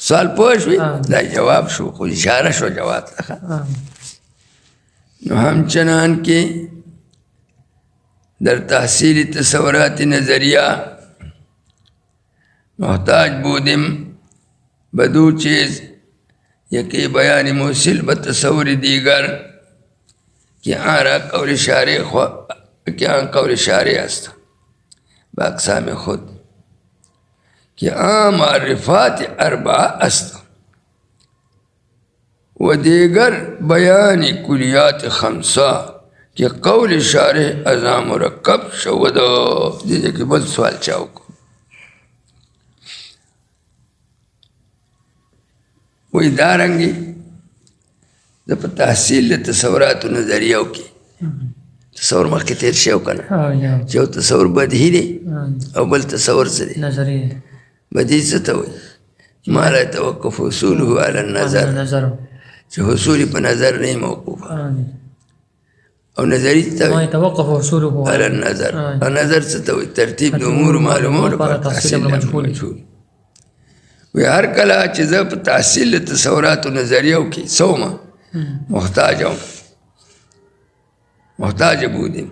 سوال پوشوی دا جواب شو خود اشارہ شو جواب تخا. نو همچنان که در تحصیل تصورات نظریه محتاج بودیم بدو چیز یکی بیان موصل به تصور دیگر که آن را قول شارع است با اقسام خود که آن معرفات اربعه است و دیگر بیان کلیات خمسه که قول شارع ازا مرکب شود. دیده که بل سوال چاو کو وی دارنگی دا پا تحصیل تصورات و نظریو کی تصور مخی تیر شو کنا چو تصور بدهی دی او بل تصور سدی بدهی ستوی ما لا توقف حصوله على النظر چې حصولی په نظر نه موقوفه او نظری ته ما يتوقف حصوله على النظر. او نظر څه ته وایي؟ ترتیب د امور معلومو لپاره تحصیل مجهول. وی هر کله چې زه په تحصیل تصوراتو نظریو کې سومه محتاج بودیم.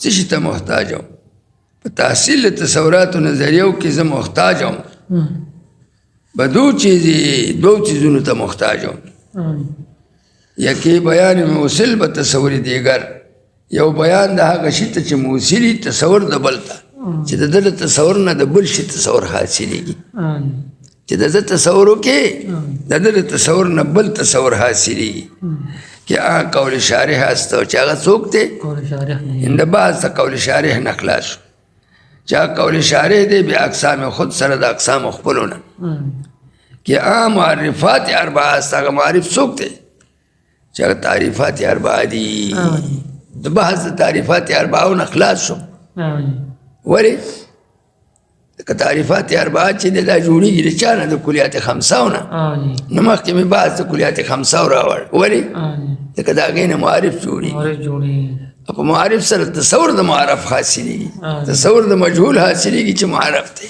څه شي ته محتاج وم؟ په تحصیل تصوراتو نظریو کې زه محتاج وم به دو چیزونو ته محتاج وم. یکی بیان موصل به تصور دیگر یو بیان د هغه شي ته چې موصلي تصور د بل ته چې د ده د تصور نه د بل شي تصور حاصلېږي چې د ده تصور وکړې د ده د تصور نه بل تصور حاصلېږي کہ قول شارح است او چې هغه څوک دی د بعض د قول شارح نه خلاص شو چې هغه قول شارح دی بیا اقسام خود سره د اقسام خپلو نه کہ معرفات اربعه است هغه معرف څوک دی چې هغه تعریفات اربعه دي د بحث د تعریفات اربعه نه خلاص شو ولې که تعریفات اربعه چې دا جوړېږي د چا نه د کلیات خمسه نه نو مخکې مې بحث د کلیات خمسه راوړ ولې ځکه د هغې نه معرف جوړېږي په معرف سره تصور د معرف حاصلېږي تصور د مجهول حاصلېږي چې معرف دی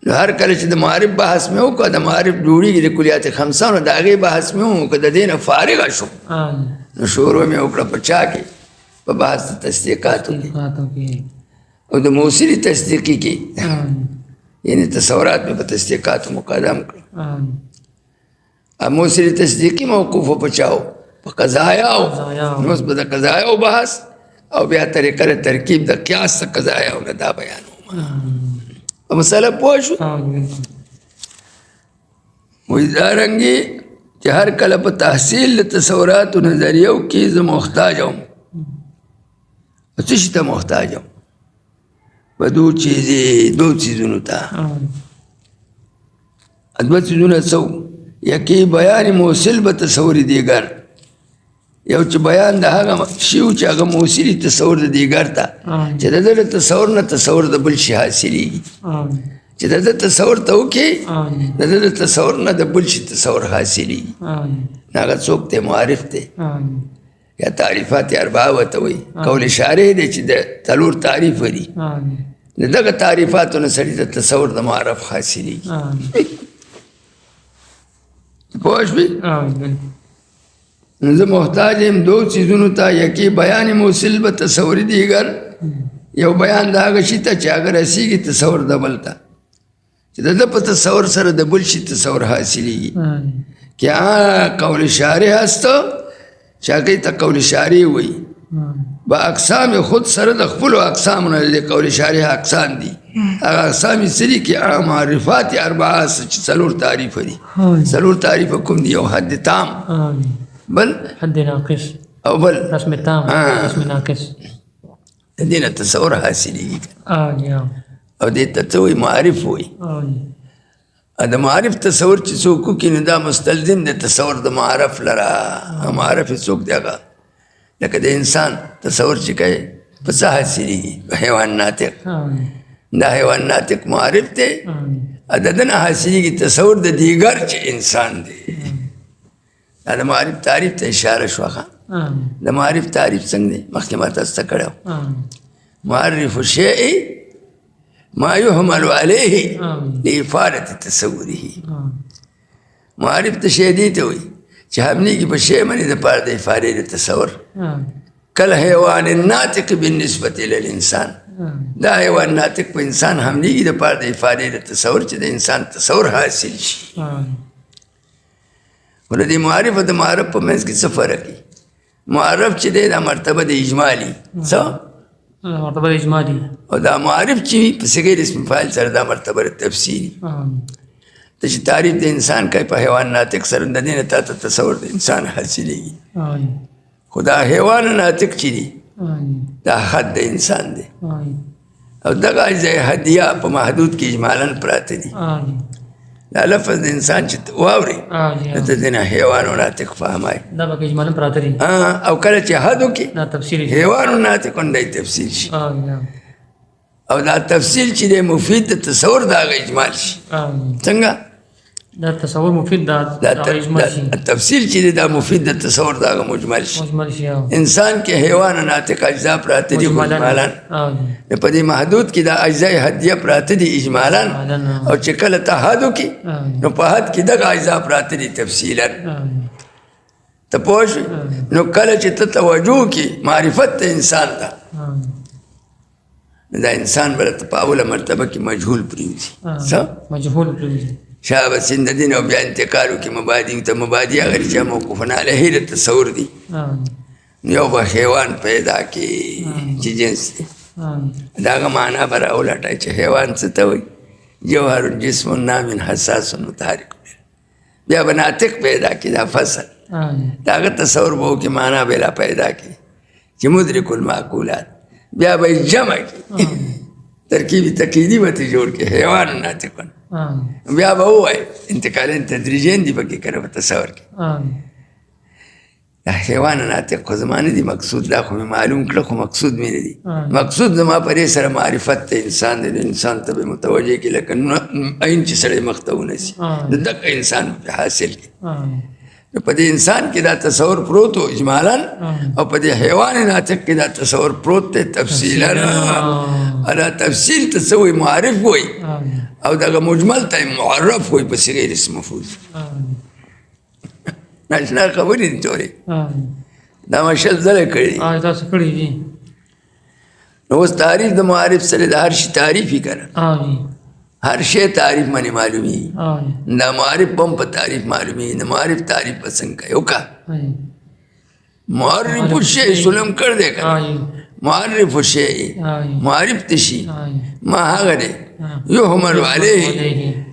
نو هر کله چې د معرف بحث مې وکړه د معرف جوړېږي د کلیات خمسه نه د هغې بحث مې وکړه د دې نه فارغه شو نو شروع مې وکړه په چا کې په بحث د تصدیقاتو کې او د موصلي تصدیقي کې یعنی تصورات مې په تصدیقاتو مقدم کړو موصلي تصدیقي موقوف په چاو په قضایاو نو اوس به د قضایاو بحث او بیا طریقه ترکیب د قیاس د قضایاو نه دا بیانوم په مسله پوه شو وایي دارنګې چې هر کله په تحصیل د تصوراتو نظریو کې زه محتاج وم څه شي ته محتاج وم په دو چیزونو ته دوه چیزونه څه یکی بیان موصل به تصور دیگر یو چې بیان د هغه شي چې هغه موصلي تصور د دیگر ته چې د ده د تصور نه تصور د بل شي حاصلېږي چې د ده تصور ته وکړې د ده د تصور نه د بل شي تصور حاصلېږي هغه څوک دی معرف دی یا تعریفات اربعه ورته وایي قول شارح دی چې د څلور تعریف دي د دغه تعریفاتو نه سړي ته تصور د معرف حاصلېږي پوه شوې نو زه محتاج یم دو چیزونو ته یکی بیان موصل به تصور دیگر یو بیان د هغه شي ته چې هغه رسېږي تصور د بل ته چې د ده په تصور سره د بل شي تصور حاصلېږي که قول شارح است چې هغې ته قول شارح وایي با اقسام خود سره د خپلو اقسامو نه د قول شارح اقسام دي هغه اقسام یې څه دي چې معرفات اربعه چې څلور تعریفه دي څلور تعریفه کوم دي یو حد تام بل حد ناقص او بل رسم تام رسم ناقص د دې نه تصور حاصلېږي او دې ته څه وایي معرف وایي د معرف تصور چې څوک وکړي نو دا مستلزم د تصور د معرف لره معرف یې څوک دی هغه لکه د انسان تصور چې کوي په څه حاصلېږي حیوان ناطق دا حیوان ناطق معرف دی د ده نه حاصلېږي تصور د دیگر چې انسان دی دا د معرف تعریف ته اشاره شوه د معرف تعریف څنګه دی مخکې ما تاسو ته کړی معرف الشیء ما يحمل عليه لإفادة تصوره معرف ته شی دی ته وایي چې حملېږي په شی باندې دپاره د افادې د تصور کالحیوان الناطق بالنسبة للانسان دا حیوان ناطق په انسان حملېږي دپاره د افادې د تصور چې د انسان تصور حاصل شي خو د دې معرف او د معرف په منځ کې څه فرق دی معرف چې دی دا مرتبه د اجمالي څه مرتبه اجمالي او دا معرف چې وي په صیغې اسم فاعل سره دا مرتبه د تفصیلي ته چې تعریف د انسان کوي په حیوان ناطق سره د دې نه تا ته تصور د انسان حاصلېږي خو دا حیوان ناطق چې دی دا حد د انسان دی او دغه اجزای حدیه په محدود کې اجمالاً پراته دي دا لفظ د انسان چې واوري نو ته دې نه حیوان او ناطق فهمای دا به اجمالاً پراته دي او کله چې حد وکړي دا تفصیل حیوان او ناطق دی تفصیل شي او دا تفصیل چې دی مفید د تصور د هغه اجمال شي څنګه دا تصور مفید د هغه اجمال شي تفصیل چې دی دا مفید د تصور د هغه مجمل شي انسان کې حیوان او ناطق اجزا پراته دي اجمالاً په دې محدود کې دا اجزای حدیه پراته دي اجمالاً او چې کله ته حد وکړي نو په حد کې دغه اجزا پراته دي تفصیلاً ته پوه شوې نو کله چې ته توجه وکړي معرفت د انسان ته دا انسان بله ته په اوله مرتبه کې مجهول پرېوځي څه مجهول پرېوځي شاه بسین د دین او بیا انتقال وکړي مبادي ته مبادي هغه چې موقوفن علیه د تصور دي یو به حیوان پیدا کی چې جنس دی د هغه معنا به راولټئ چې حیوان څه ته وایي جوهر جسم نام حساس متحرک بیا به ناطق پیدا کی دا فصل د هغه تصور به وکړي معنا به لا پیدا کی چې مدرک المعقولات بیا به یې جمع کړي ترکیبی تقییدی به ترې جوړ کړي حیوان ناطقون بیا به ووایي انتقالین تدریجین دي پکې کنه په تصور کې دا حیوان ناطق خو زما نه دي مقصود دا خو مې معلوم کړه خو مقصود مې نه دي مقصود زما پرې سره معرفت ته انسان دی انسان ته به متوجه کړي لکه عین چې سړی مخ ته ونیسي د دغه انسان په حاصل کړي په دې انسان کې دا تصور پروت و اجمالا او په دې حیوان ناطق کې دا تصور پروت دی تفصیلا دا تفصیل ته څه وایي معرف وایي او دغه مجمل ته معرف وایي په صيغه اسم مفعول ناشنا خبرې دي ټولې دا ما شل ځله کړي دي تاسو کړي دي نو اوس تعریف د معرف سره د هر شي تعریف یې کړه هر شی تعریف باندې معلومي دا معرف هم په تعریف معلومي د معرف تعریف په څنګه کوي وکړه معرف الشیء سلم کړ دې کړه معرف الشیء معرف تشي ما هغه دی یحمل علیه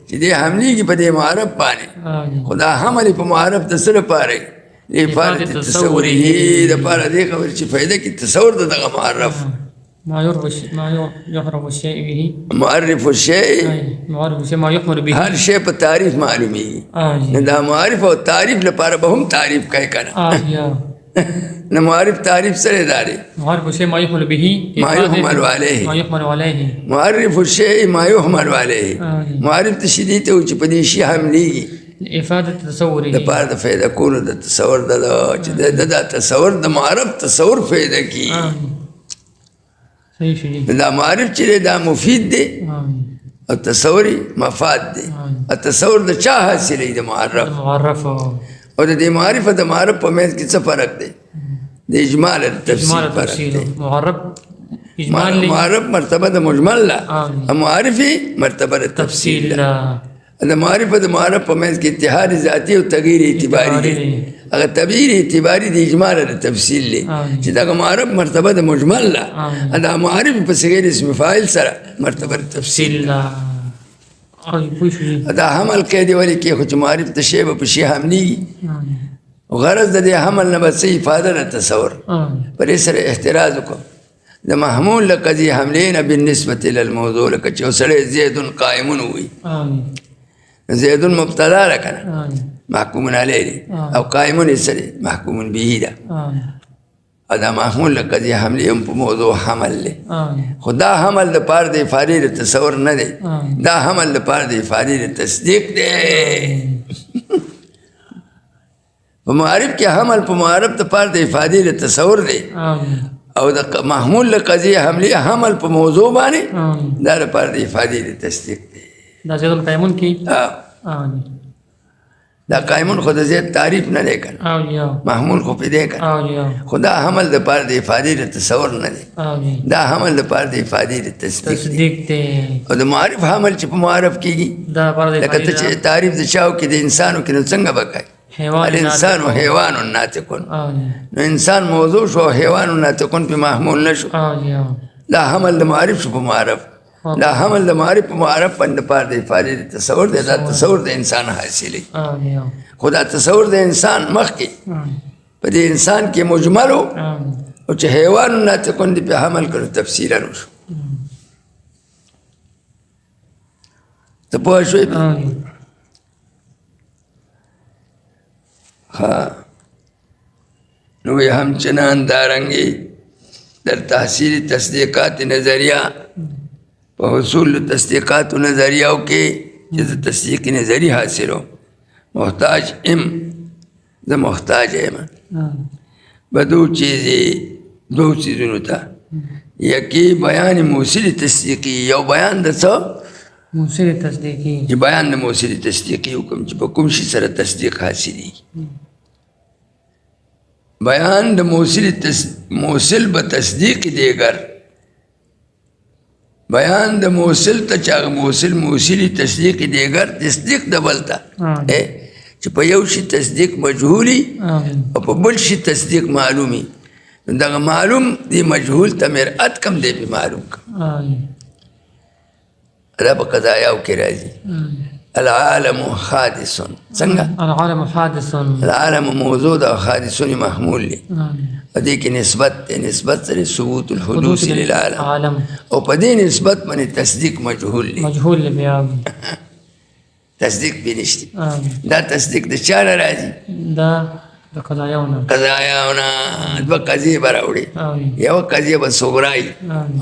چې دې حملېږي په دې معرف باندې خو دا حمل په معرف د څه لپاره لپاره تصوري دپاره دې خبرې چې فایده کې تصور د دغه معرف ما يعرف الشيء به معرف الشيء معرف الشيء ما يحمل به هر شی په تعریف معلومیږي دا معرف او تعریف لپاره به هم تعریف کوي کنه نو معرف تعریف سره داري معرف الشيء ما يحمل به ما يحمل عليه ما يحمل عليه معرف الشيء ما يحمل عليه معرف تشدید او چې په دې شی حملېږي افاده تصوره د پاره د فایده کولو د تصور د چې د تصور د معرف تصور فایده کی صحیح شي دا معرف چې دا مفید دی او تصوري مفاد دی التصور د چا حاصلې د معرف او د دې معرف د معرف په منځ کې څه فرق دی د اجمال او تفصیل فرق دی معرف اجمال معرف مرتبه د مجمل لا معرفي مرتبه د تفصیل لا د معرف د معرف په منځ کې اتحاد ذاتی او تغییر اعتباری دی هغه تغییر اعتباری د اجمال او تفصیل دی چې دا معرف مرتبه د مجمل لا دا معرف په صيغه اسم فاعل سره مرتبه د تفصیل لا دا حمل کې دی ولې کې خو چې معرف ته شی په شی حملي غرض د دې حمل نه بس افاده د تصور پر سره احتراز وکړو د محمول لقضی حملین بالنسبه الى الموضوع لکه چې سړی زید قائم وي زید مبتدا لکنه محکوم علیه او قائم سره محکوم به ده دا محمول لقضی حملی هم په موضوع حمل له خدا حمل د پاره د افاده تصور نه دی دا حمل د پاره د افاده تصدیق دی په معرف کې حمل په معرف د پاره د افاده تصور دی او د محمول لقضی حملی حمل په موضوع باندې دا د پاره د افاده تصدیق دی دا زید قائمون کی دا قائمون خود زید تعریف نه دی کنه محمول خو پیدا کنه خدا حمل د پاره د افاده تصور نه دی دا حمل د پاره د افاده تصدیق دی او د معرف حمل چې په معرف کېږي دا پاره د لکه چې تعریف د چاو کې د انسانو کې نو څنګه وکړي الانسان حیوان ناطقون نو انسان موضوع شو حیوان ناطقون په محمول نشو دا حمل د معرف شو په معرف دا حمل د معرف په معرف باندې پاره د افاده تصور دی دا تصور د انسان حاصلې خدا تصور د انسان مخ کې په دې انسان کې مجمل او چې حیوان ناطقون دی په حمل کړو تفصیلا نشو ته پوه شوې ها نو همچنان دارنګي در تحصیل تصدیقات نظریه په حصول تصدیقات نظریاو کې چې د تصدیق نظری حاصلو محتاج ام د محتاج ام بدو چیزې دو چیزونو ته یکی بیان موصل تصدیقی یو بیان د څه موصل تصدیقی چې بیان د موصل تصدیقی حکم چې په کوم شي سره تصدیق حاصلي بیان د موصل به تصدیق دیگر بیان د موصل ته چاغ موصلی تصدیق دیگر تصدیق د بلتا چې په یو شي تصدیق مجهولی او په بل شي تصدیق معلومی دغه معلوم دی مجهول ته مرأت کم دی پې معلوم کم دا په قضایاو کې راځي العالم حادث څنګه العالم حادث العالم موضوع ده حادثون محمول دی په دې کې نسبت دی نسبت سره ثبوت الحدوث للعالم او په دې نسبت باندې تصدیق مجهول دی مجهول بیا تصدیق به نشته دا تصدیق د چا نه راځي دا د قضایاونه دوه قضیې به راوړي یوه قضیه به صغرایي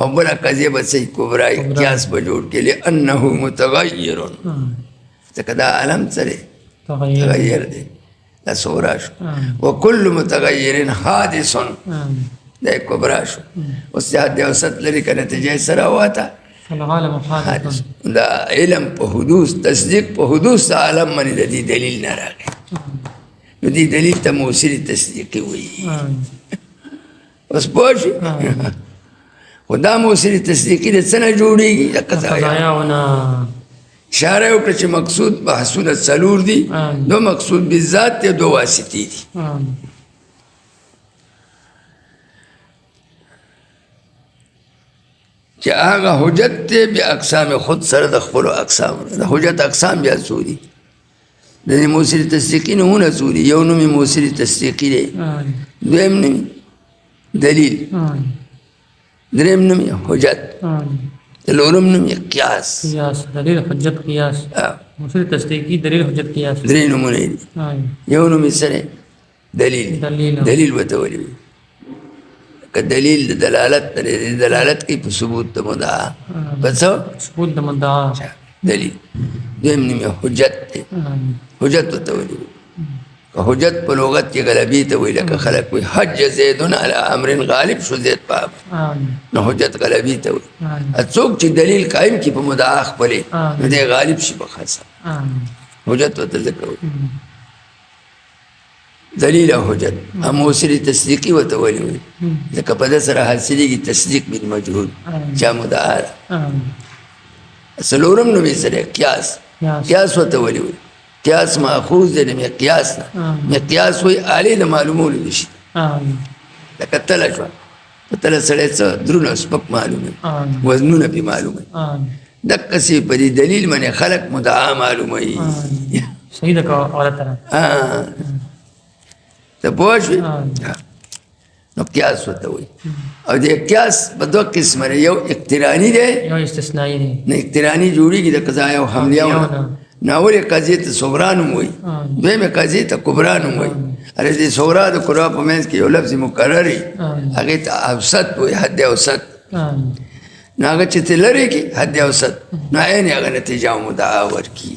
او بله قضیه به صحیح کبرایي قیاس به جوړ کړي لانه متغیر ځکه دا عالم څه دی تغیر دی دا صغرا شو وکل متغیر حادث دا کبرا شو اوس د حد اوسط لري که نتیجه یې سره واته العالم حادث دا علم په حدوث تصدیق په حدوث د عالم باندې د دې دلیل نه راغی نو دې دلیل ته موثر تصدیقي وایي اوس پوه شئ خو دا موثر تصدیقي د څه نه جوړېږي د قضایاونه اشاره یې وکړه چې مقصود بحثونه څلور دي دو مقصود بالذات دی دو واسطې دي چې هغه حجت دی بیا اقسام خود سره د خپلو اقسامونه د حجت اقسام بیا څو دي د دې موثر تصدیقي نومونه څو دي یو نوم یې موثر تصدیقي دی دویم نوم دلیل دریم نوم یې حجت څلورم نوم یې قیاس دلیل حجت قیاس موثر تصدیقي دلیل حجت قیاس درې نومونه دي یو نوم یې سره دلیل دلیل ورته ویل که دلیل د دلالت کوي په ثبوت د مدعا په څه ثبوت د مدعا دلیل دویم نوم یې حجت دی حجت ورته ویل که حجت په لغت کې غلبي ته وایي لکه خلک وایي حج زیدون علی امر غالب شو زید په نو حجت غلبي ته وایي څوک چې دلیل قایم کړي په مدعا خپلې نو دی غالب شي په خاصه حجت ورته ځکه وایي دلیل او حجت موثر تصدیقي ورته ویل وایي ځکه په ده سره حاصلېږي تصدیق بالمجهول چا مدعا ده څلورم نوم یې سره قیاس قیاس ورته ویل وایي قیاس ماخوذ دی د مقیاس نه مقیاس وایي آلې د معلومولو دي شي لکه تله شوه په تله سړی څه درونه سپک معلوموي وزنونه پې معلوموي دقسې په دې دلیل باندې خلک مدعا معلوموي صحیح ده که غلط ده ته پوه شوې نو قیاس ورته وایي او د قیاس په دوه قسمه دی یو اقتراني دی یو استثنایي دی نه اقتراني جوړېږي د قضایاو حملیاونه نو اولې قضیې ته صغرا نوم وایي دویمې قضیې ته کبرا نوم وایي ارې د صغرا د کبرا په منځ کې یو لفظ مقرر وي هغې ته اوسط وایي حد اوسط نو هغه چې ته لرې کړي حد اوسط نو عین هغه نتیجه او مدعا ورکړي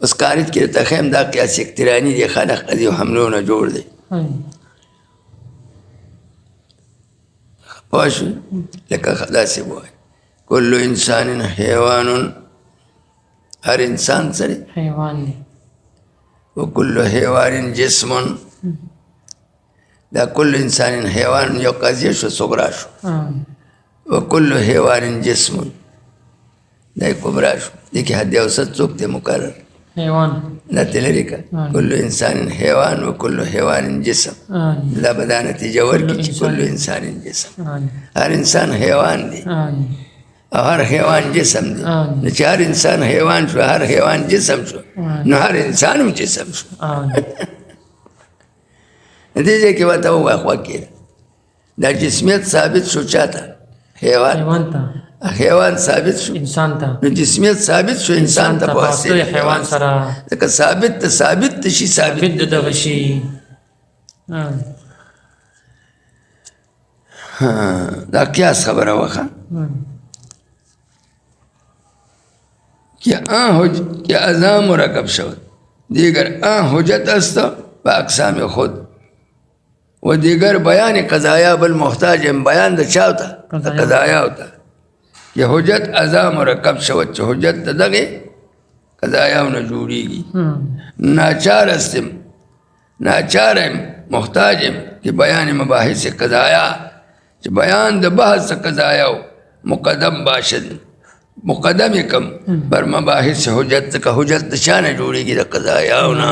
اوس کارج کې ته ښیم دا قیاس اقتراني دی خلق قضیو حملونه جوړ دی پوه شوې لکه داسې وایي کل انسان حیوان هر انسان سره حیوان دی وکل حیوان جسم دا کل انسان حیوان یو قضیه شو صغرا شو وکل حیوان جسم دا کبرا شو دې کې حد اوسط څوک دی مقرر حیوان دا تلری که کل انسان حیوان وکل حیوان جسم دا به دا نتیجه ورکړي چې کل انسان جسم هر انسان حیوان دی او هر حیوان جسم دی نو چې هر انسان حیوان شو هر حیوان جسم شو نو هر انسان هم جسم شو دې ځای کې ورته ووایه خوا کېده دا جسمیت ثابت شو چا ته حیوان ته حیوان ثابت شو انسان ته نو جسمیت ثابت شو انسان ته په واسطه حیوان سره ځکه ثابت ته ثابت شي ثابت د دغه شي دا قیاس خبره وکړه که اعضا مرکب شود دیگر حجت است به اقسام خود و دیگر بیان قضایا بالمحتاج بیان د چا ہوتا قضایا ہوتا کہ حجت اعضا مرکب شود چې حجت د دغه قضایاونه جوړېږي ناچارم محتاجم کہ بیان مباحث قضایا چې بیان د بحث قضایاو مقدم باشد مقدم کم بر مباحث حجت کا حجت شان جوړېږي د قضایاونه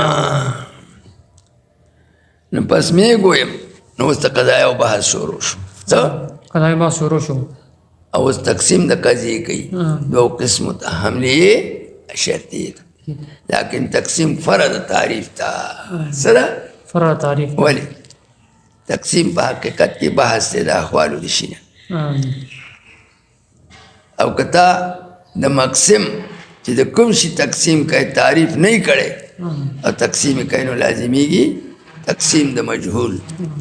نو پس مې ګویم نو اوس د قضایه او بحث شروع شو څه قضایه بحث شروع شو او اوس تقسیم د قضیې کوي دو قسمو ته حملې شرطیه لیکن تقسیم فرد تعریف تا څه ده فرع تعریف ولی تقسیم په حقیقت کې بحث دی د احوالو د شي نه او که تا د مقسم چې د کوم شي تقسیم کوي تعریف نه کړي او تقسیم کوي نو لازمیږي تقسیم د مجهول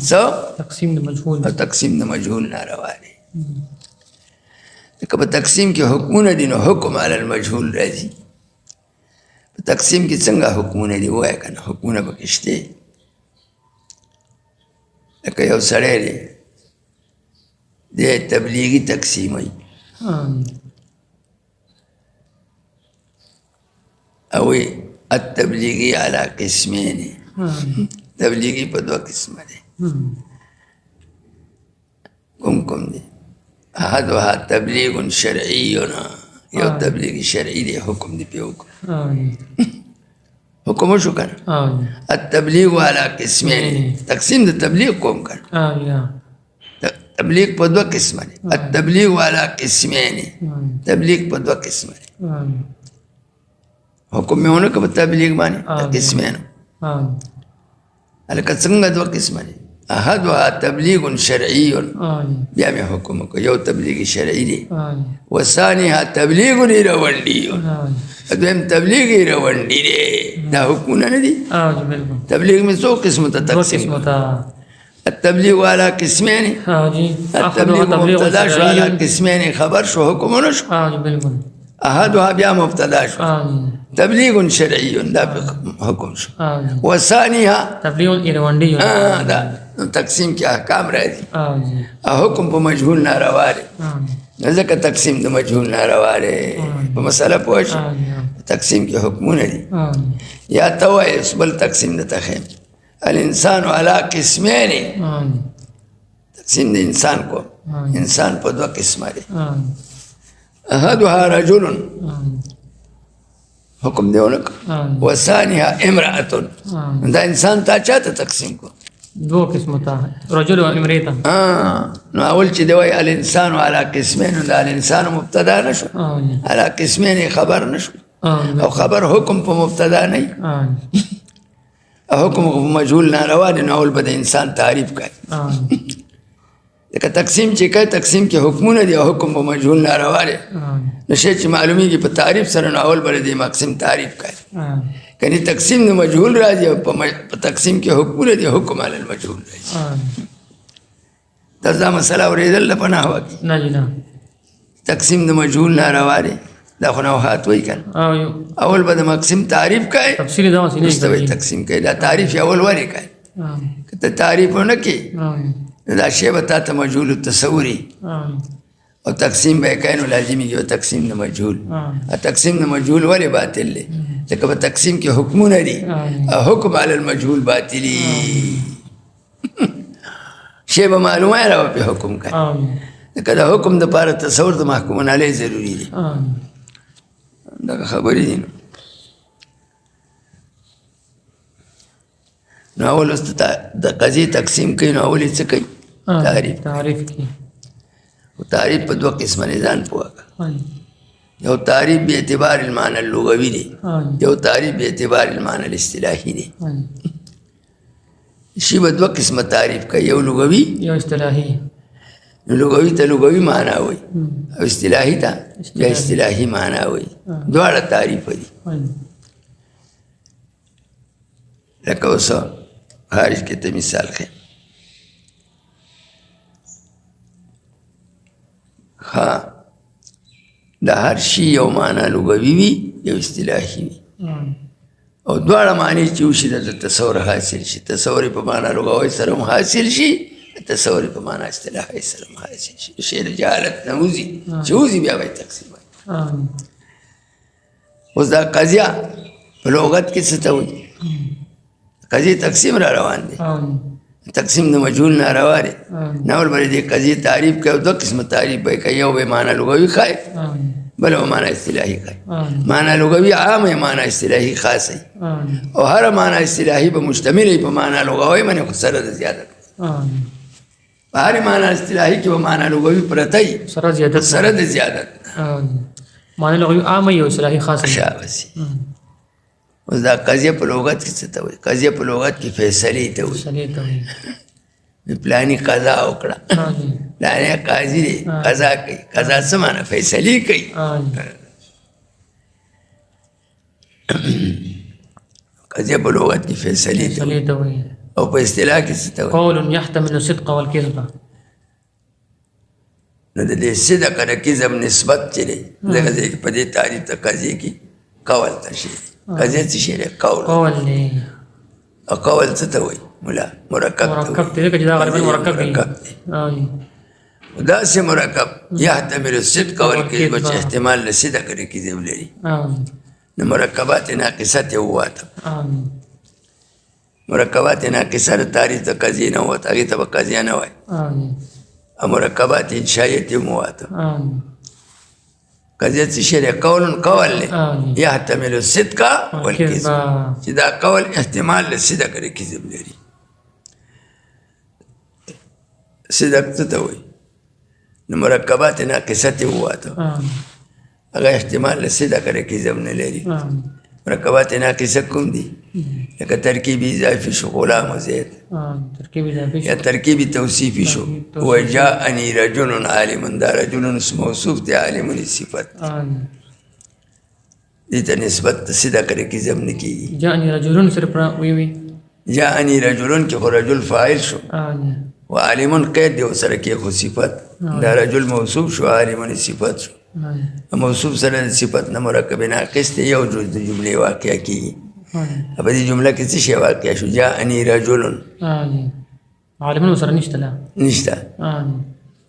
څه تقسیم د مجهول او تقسیم د مجهول ناروا دی که په تقسیم کې حکمونه دي نو حکم علی المجهول راځي په تقسیم کې څنګه حکمونه دي وایه که نه حکمونه پکې شته لکه یو سړی دی دی تبلیغي تقسیم وي او التبلیغي علی قسمین تبلیغي په دوه قسمه دی کوم دی احدها تبلیغ شرعی یو تبلیغ شرعی دی حکم دی پی حکم شو کنه التبلیغ علی قسمین تقسیم د تبلیغ کوم کنه تبلیغ په دوه قسمه دی التبلیغ علی قسمین تبلیغ په دوه قسمه دی حکم میں که په تبلیغ باندې قسمین الکه څنګه دوه قسمه دی احدها تبلیغ شرعی بیا مې حکم کو یو تبلیغ شرعی دی وثانیها تبلیغ روندی دویم تبلیغ روندی دی دا حکمونه نه دي تبلیغ میں څو قسمه ته تقسیم التبلیغ علی قسمین التبلیغ مبتدا شو علی قسمین خبر شو حکمونه شو احدها بیا مبتدا شو تبلیغ شرعی دا حکم شو وثانیها تبلیغ روندی دا تقسیم کې احکام راځي حکم په مجهول ناروا دی ځکه تقسیم د مجهول ناروا دی په مسله پوه شو تقسیم کې حکمونه دي یا ته وایې بل تقسیم د تخیم الانسان علی قسمین تقسیم د انسان کو انسان په دوه قسمه دی احدها رجل حکم دیونه وثانیها امرأة دا انسان تا چاته تقسیم کو دو قسمه ته رجل و امرأة نو اول چې دی وایي الانسان علی قسمین نو دا الانسان مبتدا نشو علی قسمین خبر نشو او خبر حکم په مبتدا نه حکم په مجهول ناروا دی نو اول به د انسان تعریف کوي لکه تقسیم چې کوي تقسیم کې حکمونه دي او حکم په مجهول ناروا دی نو شی چې معلومیږي په تعریف سره نو اول به د مقسم تعریف کوي کنی تقسیم د مجهول راځي او په تقسیم کې حکمونه دي حکم علی المجهول راځي دا مسله اورېدل په نحو کې نه جی نه تقسیم د مجهول ناروا دی دا خو نوحات وایي کنه اول به د مقسم تعریف کوي تفصیل دا وسیله وروسته به تقسیم کوي دا تعریف اول ولې کوي که ته تعریف ونه کړې دا شی به تا ته مجهول التصوري او تقسیم به کوي نو لازمي یو تقسیم د مجهول تقسیم د مجهول ولې باطل دی ځکه په تقسیم کې حکمونه دي او حکم علی المجهول باطلي شی به معلومه را په حکم کوي ځکه د حکم دپاره تصور د محکومون علیه ضروري دی دا خبرې دي نو اول اوس د قضیې تقسیم کوي نو اول یې څه کوي تعریف کی تعریف په دوه قسمه نه ځان پوهه یو تعریف به اعتبار المعنى اللغوي دی یو تعریف به اعتبار المعنى الاصطلاحي دی شی به دوه قسمه تعریف کوي یو لغوي یو اصطلاحي لغوي ته لغوي معنا وي او اصطلاحي ته بیا اصطلاحي معنا وي دواړه تعریف دي لکه اوس خارج کې ته مثال ښه د هر شي یو معنا لغوي وي یو اصطلاحي وي او دواړه معنی چې وشي د تصور حاصل شي تصور په معنا لغوي سره هم حاصل شي تصور په معنا اصطلاحي سره هم حاصل شي شی د جهالت نه وځي چې وځي بیا به تقسیم اوس دا قضیه په لغت کې څه ته وایي قضیه تقسیم را روان دی تقسیم د مجهول ناروا دی ناول باندې د قضیه تعریف کوي دوه قسمه تعریف به کوي یو به معنا لغوي ښایي بل و معنا اصطلاحي کوي معنا لغوي عامه معنا اصطلاحي خاصه او هر معنا اصطلاحي به مشتمل په معنا لغوي باندې سره د زیادت هر معنا اصطلاحي کې به معنا لغوي پرته سره د زیادت معنا لغوي عامه او اصطلاحي خاصه شابسي اوس دا قضیه په لغت کې څه ته وایي قضیه په لغت کې فیصلې ته وایي پلانی قضا وکړه پلانی قاضي دی قضا کوي قضا څه معنی فیصلې کوي قضیه په لغت کې فیصلې ته وایي او په اصطلاح کې څه ته وایي قول يحتمل الصدق والكذب نو د دې صدق او کذب نسبت چې دی دغه ځای کې په دې تعریف د قضیې کې قول ته شي قضیه څه شی دی قول دی او قول څه ته وایي مولا مرکب دی ځکه چې دا غالبا مرکب دی داسې مرکب يحتمل الصدق والكذب چې احتمال له صدق او کذب لري نو مرکبات ناقصه ته وواته مرکبات ناقصه د تعریف د قضیې نه ووته هغې ته به قضیه نه وایي او مرکبات انشائیه ته هم وواته قضیه څه شی دی قول دی يحتمل الصدق والكذب چې دا قول احتمال له صدق او کذب لري صدق څه ته وایي نو مرکبات ناقصه ته وواته هغه احتمال له صدق او کذب نه لري مرکبات ناقصه کوم دي لکه ترکیب اضافي شو غلام زید یا ترکیب توصیفي شو وجاءني رجل عالم دا رجل اسم موصوف دی عالم صفت دې ته نسبت صدق او کذب نه کیږي جاءني رجل صرف وی جاءني رجل کې خو رجل فاعل شو وعالم قید دی سره کې خو صفت دا رجل موصوف شو عالم صفت شو موصوف سره صفت نه مرکب ناقص دی یو جز د جملې واقع کیږي په دې جمله کې څه شی واقع شو جاءني رجل عالم سره نشته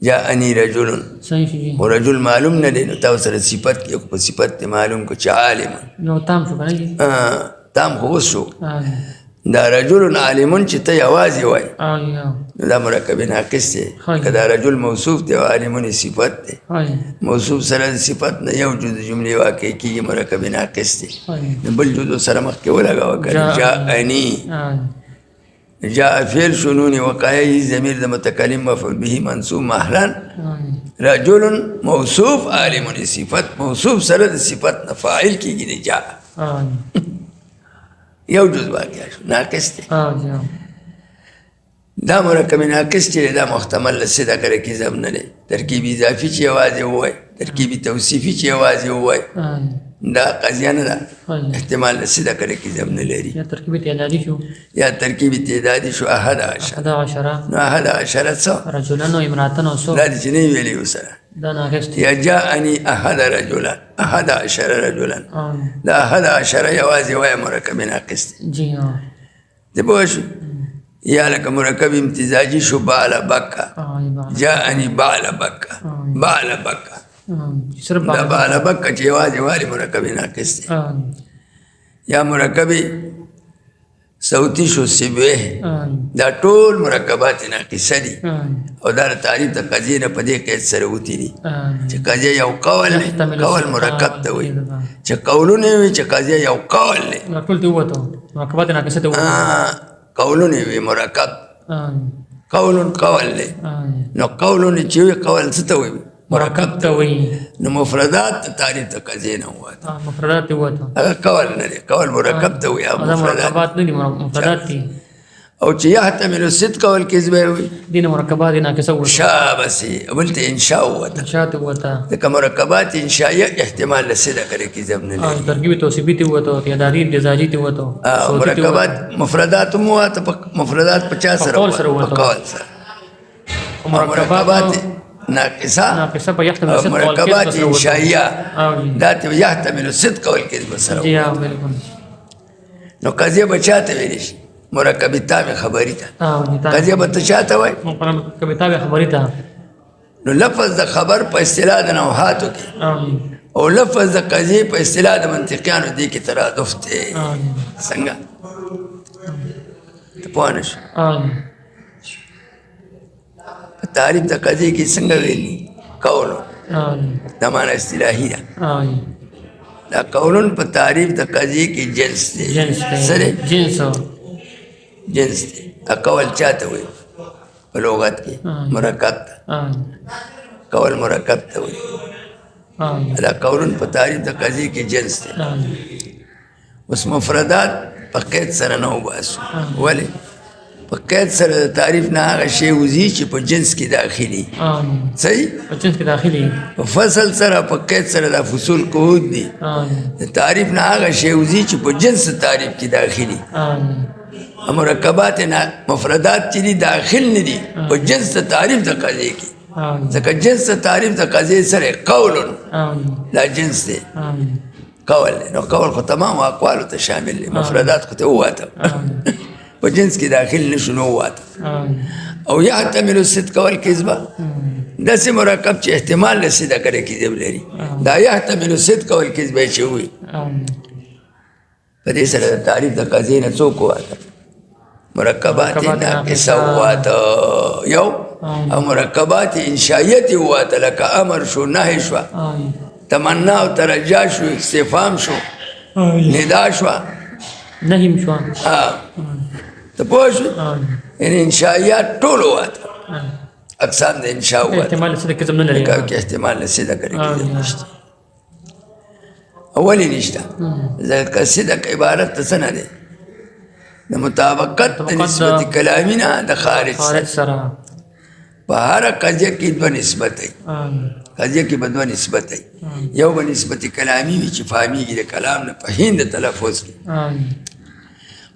جاءني رجل صحیح ورجل معلوم نه دی نو تاسو سره صفت کې په صفت معلوم کو چې عالم نو تام شو کنه تام خو شو دا رجل عالمون چې ته یوازې وایي دا مرکب ناقص دی که دا رجل موصوف دی او عالمون صفت دی موصوف سره صفت نه یو جز جملې واقع کېږي مرکب ناقص دی بل جزو سره مخکې ولګوه که جاءني جاء فعل شو نون وقایه ضمیر د متکلم مفعول به منصوب مهلا رجل موصوف عالمون صفت موصوف سره د صفت نه فاعل کېږي د جاء یو جز واقع شو ناقص دی دا مرکب ناقص چې دا محتمل له صدق او کذب نه دی ترکیب اضافي چې یوازې ووایي ترکیب توصیفي چې یوازې ووایي دا قضیه نه ده احتمال له صدق او کذب نه لري یا ترکیب تعدادي شو احد عشره نو احد عشره څه رجلان او امراتن او څو دا چې نه ویلي وسره دا ناقص دی یا جاءني احد رجلان احد عشره رجلان دا احد عشره یوازې وایي مرکب ناقص دی جی دی پوه شو یا لکه مرکب امتزاجي شو بعل بکه جاءني بعل بکه بعل بکه دا بعل بکه چې یوازې وایي مرکب ناقص دی یا مرکب صوتی شو سبوه دا ټول مرکبات ناقصه دي او دا تعریف د قضیې نه په دې قید سره وتی دي چې قضیه یو قول مرکب ته وایي چې قولونه وي چې قضیه یو قول دی ټول ته وته مرکبات ناقصه ته وته قولونه وي مرکب قول دی نو قولونه چې وي قول څه ته وایي مرکب ته وایي نو مفردات تعریف د قضیې نه وته مفردات ته وته هغه قول نه دی قول مرکب ته وایي مرکبات نه دي مفردات دي او چې يحتمل الصدق والكذب وي دي مرکبات ناقصه وته شابسي قلت انشاء وته انشاء وته د مرکبات انشائیه احتمال لصدق او کذب نه لري ترکیب توصیفی ته وته تعدادي امتزاجي ته وته مرکبات مفردات مو مفردات 50 سره قول سره مرکبات ناقصه په يحتمل الصدق والكذب مرکبات انشائیه ذات يحتمل الصدق والكذب سره جی بالکل نو قضیه بچاته ویل شي مرکب تابع خبری ته قضیه به چاته وای مرکب تابع خبری ته نو لفظ د خبر په اصطلاح د نوحاتو کې او لفظ د قضیه په اصطلاح د منطقيانو دي کې ترادف ته څنګه ته پوهنش په تعریف د قضیه کې څنګه ویلي قول د معنا اصطلاحي ده دا قولن په تعریف د قضیې کې جنس دی سره جنس دی دا قول چاته وایي په لغت کې مرکب ته قول مرکب ته وایي دا قولن په تعریف د قضیې کې جنس دی اوس مفردات په قید سره نه وباسو ولې په قید سره د تعریف نه هغه شی وځي چې په جنس کې داخلي صحیح په جنس کې داخلي په فصل سره په قید سره د فصول قعود دي د تعریف نه هغه شی وځي چې په جنس تعریف کې داخلي مرکبات نه مفردات چې دي داخل نه دي په جنس تعریف د قضیې کې ځکه جنس تعریف د قضیې سره قول دا جنس دی قول نو قول خو تمام اقوالو ته شامل دی مفردات خو ته وواته په جنس کې داخل نشو نو وواته او یحتمل الصدق والکذب داسې مرکب چې احتمال له صدق لري کذب لري دا یحتمل الصدق والکذب چې وي په دې سره د تعریف د قضیې نه څوک وواته مرکبات ناقصه وواته یو او مرکبات انشائیت وواته لکه امر شو نهی شو تمنا او ترجا شو استفهام شو ندا شو نهیم شو ته پوه شوې یعنې انشائیات ټول وواته اقسام د انشا وواته احتمال صدق کذب نه لري کې احتمال له صدق لري کذب نشته ولې نشته ځکه صدق عبارت ته څه نه دی د مطابقت د نسبت کلامی نه د خارج سره په هره قضیه کې دوه نسبت دی قضیه کې به دوه نسبت دی یو به نسبت کلامی وي چې فهمیږي د کلام نه په هند تلفظ کې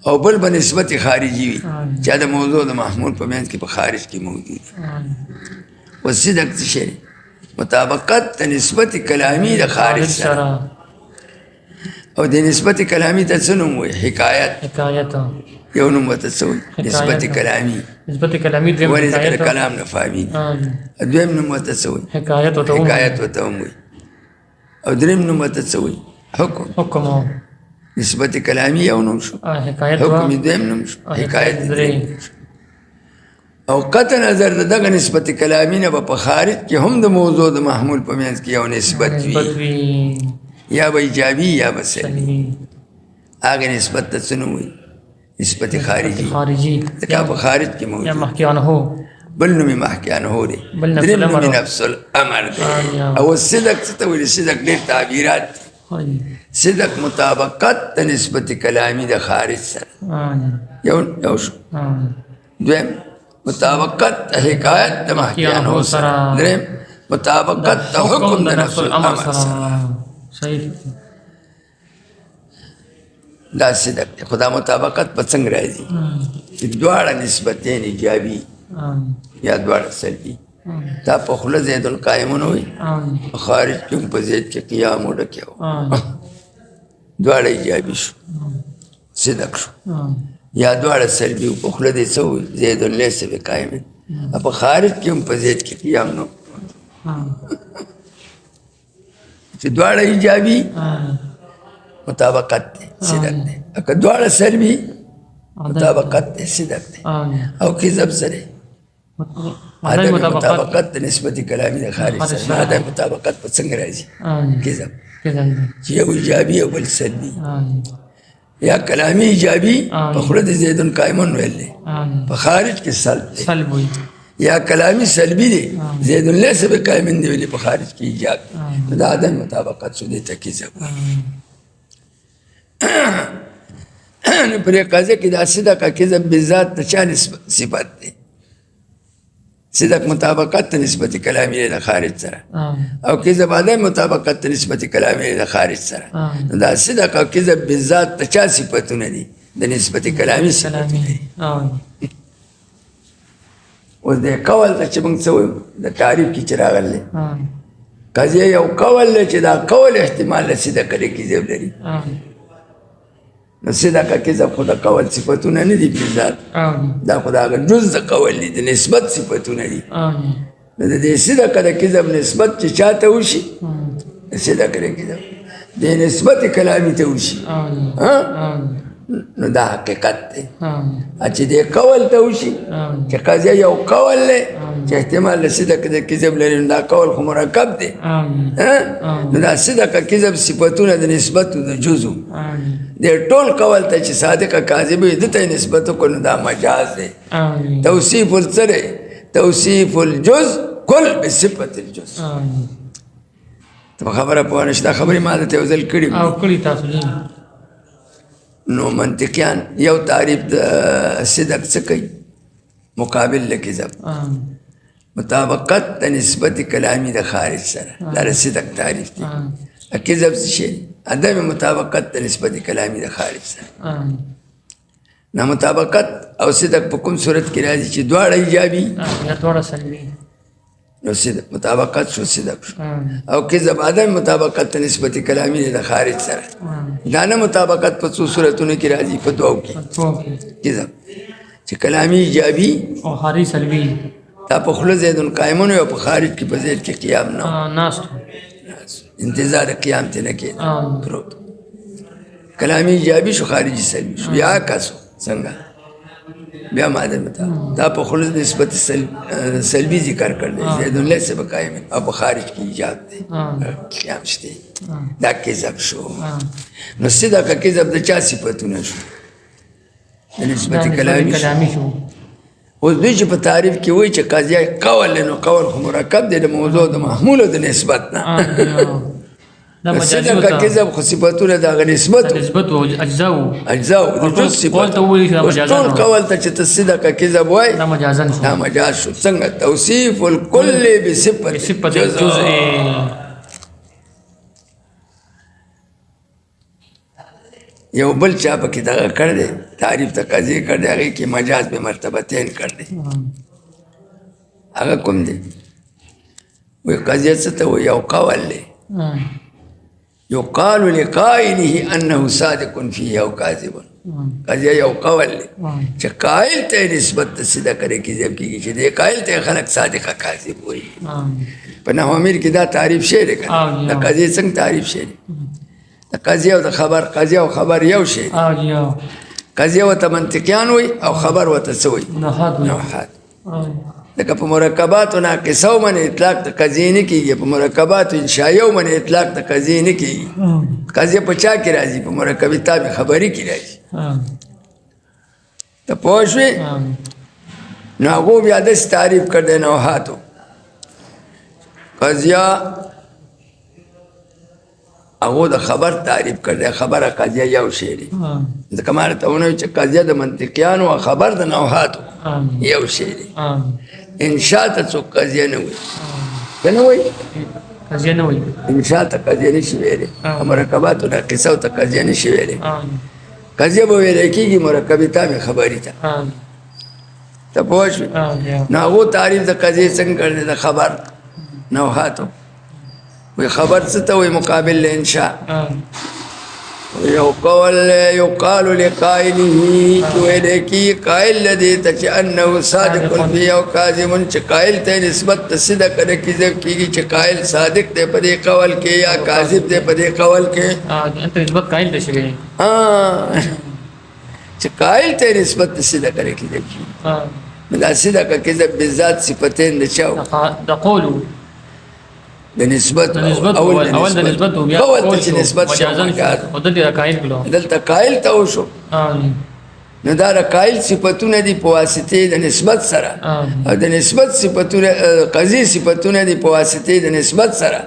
او بل به نسبت خارجي وي چې د موضوع د محمول په منځ کې په خارج کې موجود و صدق څه شی مطابقت د نسبت کلامی د خارج سره او د نسبت کلامی ته څه نوم وایي حکایت یو نوم ورته څه وایي نسبت کلامی نسبت کلامی ولې ځکه کلام نه فهمیږي دویم نوم ورته څه وایي حکایت ورته هم وایي او دریم نوم ورته څه وایي حکم نسبت کلامی یو نوم شو حکم دویم نوم شو حکایت دریم او قطع نظر د دغه نسبت کلامی نه به په خارج کې هم د موضوع د محمول په منځ کې یو نسبت وي یا به ایجابي یا به سلبي هغه نسبت ته څه نوم وایي نسبت خارجي ځکه په خارج کې موجود بل نوم یې محکي عنه دی دریم نوم یې نفس الامر دی او صدق څه ته وایي صدق ډېر تعبیرات دي صدق مطابقت د نسبت کلامی د خارج سره یو شو دویم مطابقت د حکایت د محکي عنه سره دریم مطابقت د حکم د نفس الامر سره دا صدق دی خو دا مطابقت په څنګه راځي چې دواړه نسبتین ایجابي یا دواړه سلبي دا په خوله زید القائمون وي په خارج کې هم په زید کې قیام وډکې و دواړه ایجابي شو صدق شو یا دواړه سلبي و په خوله دې څه وي زید لیس بقائم په خارج کې هم په زید کې قیام نو چې دواړه ایجابي مطابقت دی صدق دی که دواړه سلبي مطابقت دی صدق دی او کذب سره عدم مطابقت د نسبت کلامی د خارج سره عدم مطابقت په څنګه راځي کذب چې یو ایجابي او بل سلبي یا کلامی ایجابي په خوله د زیدون قائمون ویل دی په خارج کې سلب وي یا کلامی سلبي دی زیدون لیس بقائمون دی ویلي په خارج کې ایجاب د عدم مطابقت شو دی ته کذب نو پر قضیه کې دا صدق کذب بذات د چا صفت دی صدق مطابقت نسبت کلامی د خارج سره او کذب عدم مطابقت نسبت کلامی د خارج سره دا صدق او کذب بذات د چا صفتونه دي د نسبت کلامی صفتونه دي اوس د قول ته چې موږ څه وایو د تعریف کې چې راغلی قضیه یو قول دی چې دا قول احتمال له صدق د کذب لري نو صدق کذب خو د قول صفتونه نه دي بذات دا خو د هغه جز د قول دي د نسبت صفتونه دي نو د دې صدق د کذب نسبت چې چاته وشي د صدق د کذب د نسبت کلامي ته وشي نو دا حقیقت دی چې دې قول ته وشي چې قضیه یو قول دی چې احتمال د صدق د کذب لري نو دا قول خو مرکب دی نو دا صدق کذب صفتونه د نسبت د جزو دې ټول قول ته چې صادق کاذب وي دته نسبت کو نو دا مجاز دی توصیف السره توصیف الجز کل بصفت الجز ته خبره پوه نشته خبرې ما ته یو ځل کړي او کړي تاسو نو منطقیان یو تعریف د صدق څه کوي مقابل د کذب مطابقت د نسبت کلامی د خارج سره دا د صدق تعریف دی کذب څه شی عدم مطابقت د نسبت کلامی د خارج سره نه مطابقت او صدق په کوم صورت کې راځي چې دواړه ایجابي یا دواړه سلبي نو صدق مطابقت شو صدق شو او کذب عدم مطابقت د نسبت کلامی د خارج سره دا نه مطابقت په څو صورتونو کې راځي په دوو کې کذب چې کلامی ایجابي او خارج سلبي دا په خوله زیدون قایمون او په خارج کې په زیر کې قیام نه ناست انتظار قیام ته نه کېده پروت کلامی ایجابي شو خارجي سلبي شو یا کاسو څنګه بیا ماده متا دا په خلوص نسبت سلبی ذکر کړل زیدون له سبب قائم او په خارج کې ایجاد دی قیام شته دا کذب شو نو صدق کذب د چا صفاتونه شو د نسبت کلامی شو اوس دوی چې په تعریف کې وایي چې قضیه قول نو قول خو مرکب دی د موضوع د محمول او د نسبت نه صدق کذب خو صفاتونه د هغه نسبت او اجزاء د جز صفات ټول قول ته چې ته صدق کذب وایي دا مجاز شو څنګه توصیف الکل بصفت الجزء یو بل چا پکې دغه کړ دی تعریف ته قضیه کړ دی هغې کې مجاز به مرتبتین کړ دی هغه کوم دی وایي قضیه څه ته وایي یو قول دی يقال لقائله انه صادق فيه او كاذب قضیه یو قول دی چې قائل ته نسبت صدق لري کذب کیږي چې دې قائل ته خلق صادق کاذب وایي په نحو امیر کې دا تعریف شی دی کنه د قضیه څنګه تعریف شی دی د قضیه او د خبر قضیه او خبر یو شی قضیه ورته منطقیان وایي او خبر ورته څه وایي نحات لکه په مرکباتو ناقصو باندې اطلاق د قضیې نه کېږي په مرکباتو انشایو باندې اطلاق د قضیې نه کېږي قضیه په چا کې راځي په مرکب تابع خبري کې راځي ته پوه شوې نو هغو بیا داسې تعریف کړ دی نوحاتو قضیه هغو د خبر تعریف کړ دی خبره قضیه یو شی دی ځکه ما راته ونه چې قضیه د منطقیانو او خبر د نوحاتو یو شی دی انشاء ته څوک قضیه نه وایي که نه وایي قضیه نه وایي انشاء ته قضیه نشي ویلی مرکباتو ناقصو ته قضیه نشي ویلی قضیه به ویلی کېږي مرکبې تابع خبري ته ته پوه شوې نو هغو تعریف د قضیې څنګه کړی د خبر نوحاتو وی خبر څه ته وایي مقابل له انشاء یو قول یقال لقائله چې ویلی کېږي قایل لدې ته چې انه صادق فی او کاذب چې قایل ته نسبت د صدق د کذب کېږي چې قایل صادق دی په دې قول کې یا کاذب دی په دې قول کې نسبت قایل ته شوی چې قایل ته نسبت د صدق د کذب کېږي دا صدق کذب بالذات صفتین د چاو د قولو د نسبت اول د نسبت بیا قول ته چې نسبت شو او د دې قایل کړو دلته قایل ته وشو نو دا د قایل صفتونه دي په واسطې د نسبت سره او د نسبت صفتونه قضیې صفتونه دي په واسطې د نسبت سره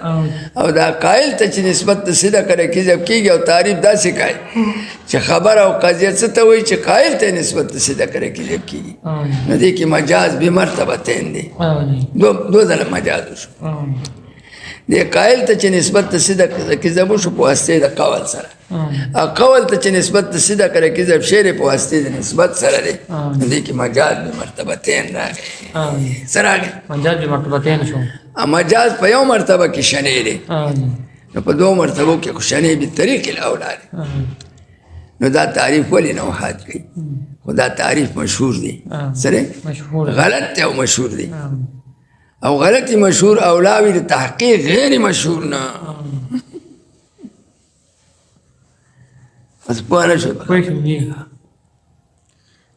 او دا قایل ته چې نسبت د صدق د کذب کېږي او تعریف داسې کوي چې خبر او قضیه څه ته وایي چې قایل ته نسبت د صدق د کذب کېږي نو دې کې مجاز بې مرتبتین دی دو ځله مجاز وشو دې قایل ته چې نسبت د صدق د کذب وشو په واسطې د قول سره او قول ته چې نسبت د صدق د کذب شی دی په واسطې د نسبت سره دی دې کې مجاز بې مرتبتین راغی څه راغی مجاز بې مرتبتین شو مجاز په یو مرتبه کې شنې دی نو په دوه مرتبو کې خو شنې بالطریق الاولی دی نو دا تعریف ولې نوحات کوي خو دا تعریف مشهور دی سره غلط دی او مشهور دی او غلطی مشهور اولاوی د تحقیق غیر مشهور نه بس پوه نه شو پوه شم جی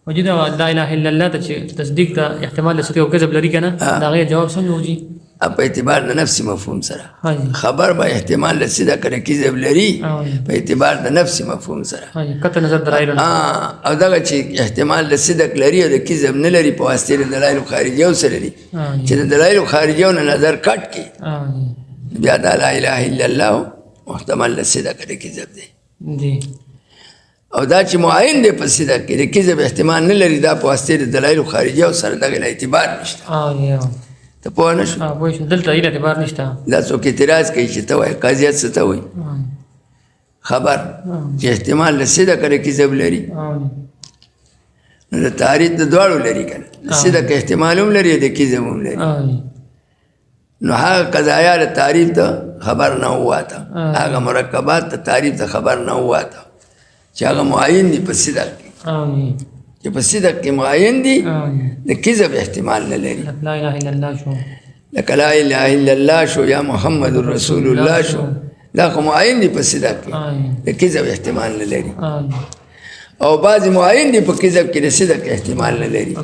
وجي دا لا اله الا الله ته چې تصدیق ته احتمال لصدق او کذب لري کنه دا غي جواب څنګه وږي په اعتبار د نفسي مفهوم سره هاي خبر به احتمال لصدق کړه کذب لري په اعتبار د نفسي مفهوم سره هاي قطع نظر دلایل او دغه چې احتمال لصدق لري او د کذب نه لري په واسطه د دلایل خارجي سره لري چې د دلایل خارجي نه نظر کټ کی بیا د لا اله الا الله محتمل لصدق کړه کذب دی جی او دا چې معین دی په صدق کې د کذب احتمال نه لري دا په واسطه د دلایل خارجي سره دغه اعتبار نشته ته پوه نه شو پوه شو دلته هیڅ اعتبار نشته دا څوک اعتراض کوي چې ته وایې قاضیت څه ته وایي خبر چې احتمال د صدق کړه کذب لري نو د تعریف د دواړو لري کنه د صدق احتمال هم لري د کذب هم لري نو هغه قضایا د تعریف ته خبر نه واته هغه مرکبات د تعریف ته خبر نه واته چې هغه معین دي په صدق کې چې په صدق کې معین دي د کذب احتمال نه لري لا اله الا الله شو لکه لا اله الا الله شو یا محمد رسول الله شو دا خو معین دي په صدق کې د کذب احتمال نه لري او بعض معین دي په کذب کې د صدق احتمال نه لري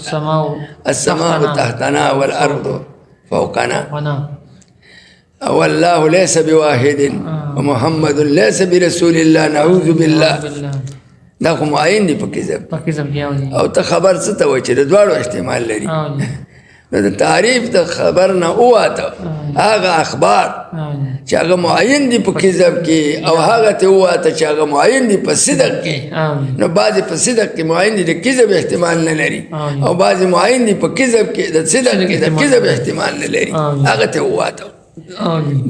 السماء تحتنا والارض فوقنا والله ليس بواحد ومحمد ليس برسول الله نعوذ بالله دا خو معین دي په کذب او ته خبر څه ته وایي چې د دواړو احتمال لري نو د تعریف د خبر نه وواته هغه اخبار چې هغه معین دي په کذب کې او هغه ته وواته چې هغه معین دي په صدق کې نو بعضې په صدق کې معین دي د کذب احتمال نه لري او بعضې معین دي په کذب کې د صدق کې د کذب احتمال نه لري هغه ته وواته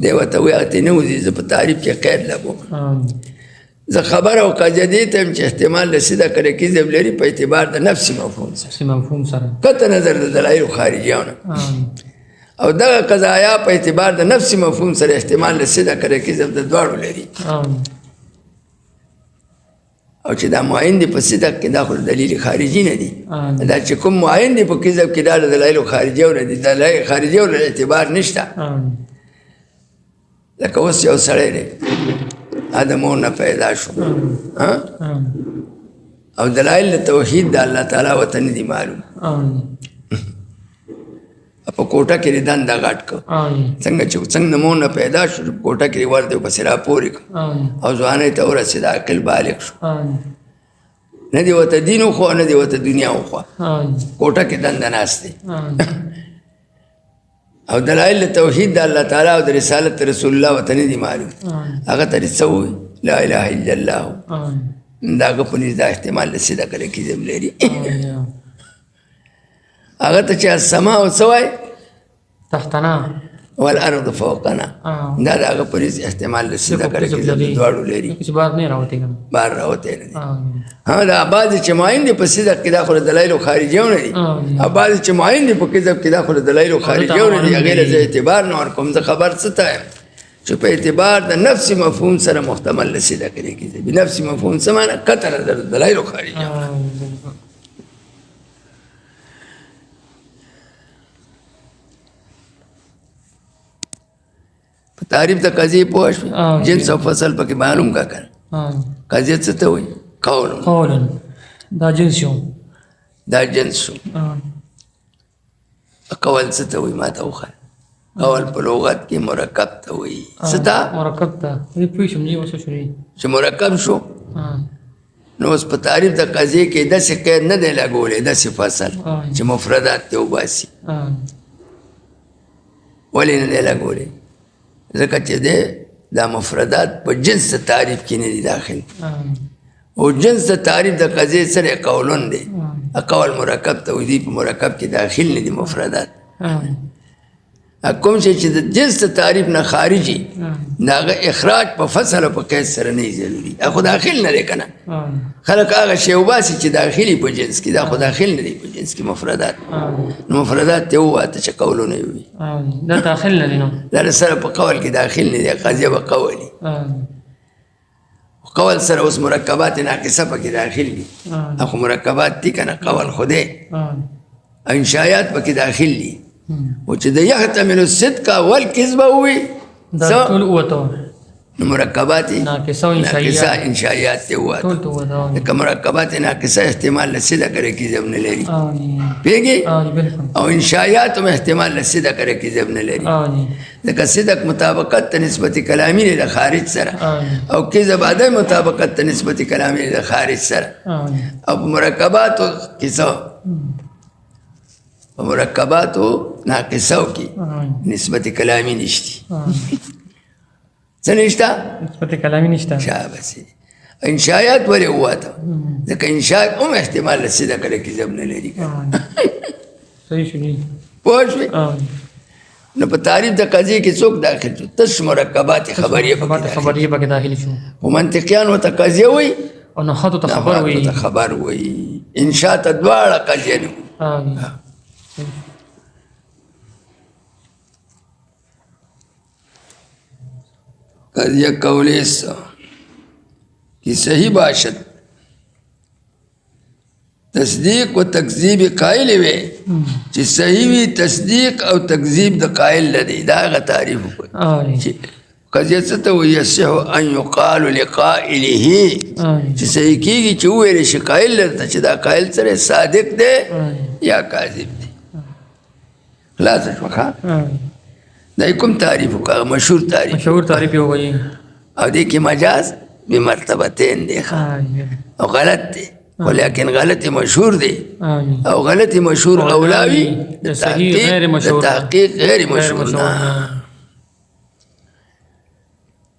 دی ورته وایي هغه ته نه وځي زه په تعریف کې قید لګوم زه خبر او قاضي ته یم چې احتمال د صدق کړه کذب لري په اعتبار د نفسي مفهوم سره قطع نظر د دلایل خارجیانه او دغه قضایا په اعتبار د نفسي مفهوم سره احتمال د صدق کړه کذب د دواړو لري او چې دا معین دي په صدق کې دا خو دلیل خارجي نه دي دا چې کوم معین دي په کذب کې دا د دلایل خارجیانه دي دلایل خارجیانه اعتبار نشته لکه اوس یو سړی دی آدمون نه پیدا شو او دلائل توحید د الله تعالی وته نه دي معلوم په کوټه کې دان دا غټ کو څنګه چې څنګه مون نه پیدا شو کوټه کې ورته په سرا پورې او ځوانه ته ورسېد عقل بالغ شو نه دی وته دین خو نه دی وته دنیا خو کوټه کې دان ناشته او دلائل توحید د الله تعالی او د رسالت رسول الله وته نه دي معلوم هغه ته څه لا اله الا الله دا په نږدې احتمال د صدق کړه کذب لري هغه ته چې السما او سوای تحتنا والارض فوقنا دا هغه په نږدې احتمال د صدق کړه کذب دواړو لري چې بار نه راوته بار راوته نه ها دا بعض چې معین دي په صدق کې داخله دلایل خارجیونه دي او بعض چې معین دي په کذب کې داخله دلایل خارجیونه دي غیر ز اعتبار نه ور کوم ز خبر څه ته چې په اعتبار د نفسي مفهوم سره محتمل صدق لري کې به نفسي مفهوم سمانه قطر دلایل خارجیونه په تعریف د قضیه پوه شو جنس او فصل پکې معلوم کا کړ قضیه څه ته وایي قول دا جنس شو قول څه ته وایي ما ته وښایه قول په لغت کې مرکب ته وایي څه ته مرکب ته پوه شم چې چې مرکب شو نو اوس په تعریف د قضیه کې داسې قید نه دی لګولی داسې فصل چې مفردات ته وباسي ولې نه دی لګولی ځکه چې دی دا مفردات په جنس تعریف کې نه دي داخل او جنس تعریف د قضیه سره قولون دی قول مرکب ته وایي په مرکب کې داخل نه دي مفردات کوم شی چې د جنس تعریف نه خارجي داغه اخراج په فصل او په قید سره نه ضروري خو داخل نه دی کنه خلک هغه شی وباسي چې داخلي په جنس کې دا خو داخل نه دی په جنس کې مفردات نو مفردات ته واته چې قولونه وي دا داخل نه دی نو دا سره په قول کې داخل نه دی قضیه به قولي قول سره اوس مرکبات ناقصه پکې داخل دي اخو مرکبات دي کنه قول خوده انشاءات پکې داخل دي و چې د يحتمل الصدق والكذب وي دا ټول وته مرکبات ناقصه او ناقصه انشائیات انشائیات ته وواته ټول ته ودا لکه مرکبات ناقصه احتمال له صدق کذب نه لري او پیږي بالکل او انشائیات هم احتمال له صدق کذب نه لري او لکه صدق مطابقت ته نسبت کلامی له خارج سره او کذب عدم مطابقت ته نسبت کلامی له خارج سره او مرکبات کیسه مرکبات ناقصه کی نسبت کلامی نشتی څه نشته نسبت کلامی نشته شابه انشائیات ولې وواته ځکه انشاء هم احتمال له صدق کذب نه لري صحیح شو پوه شوې نو په تعریف د قضیې کې څوک داخل شو تش مرکبات خبریه خبریه پکې داخل شو خو منطقیان ورته قضیه وایي او نحوت ته خبر وایي خبر وایي انشاء ته دواړه قضیه نه قضیه کولیس کی صحیح باشد تصدیق و تکذیب قائل وی چې صحیح وی تصدیق او تکذیب د قائل لدی دا غ تعریف وکړي قضیه څه ته وی صح ان يقال لقائله چې صحیح کیږي چې ویل شي قائل لته چې دا قائل سره صادق دی یا کاذب دی خلاص شوخه دا کوم تعریف وکړه مشهور تعریف یو وایي او دې کې مجاز به مرتبتين دي او غلط دي ولكن غلط مشهور دي او غلط مشهور اولاوي صحيح غير مشهور تحقيق غير مشهور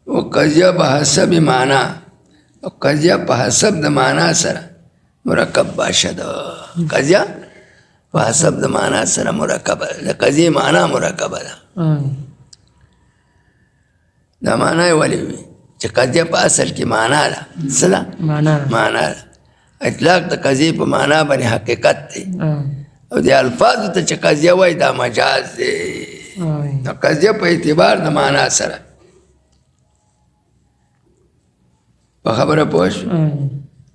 وقضيه بحسب معنى وقضيه بحسب معنى سره مركب باشد قضيه بحسب معنى سره مركب قضيه معنى مركب دا معنی ولې وي چې قضیه په اصل کې معنا ده څه ده معنا ده اطلاق د قضیې په معنا باندې حقیقت دی او د الفاظو ته چې قضیه وایي دا مجاز دی د قضیه په اعتبار د معنا سره په خبره پوه شو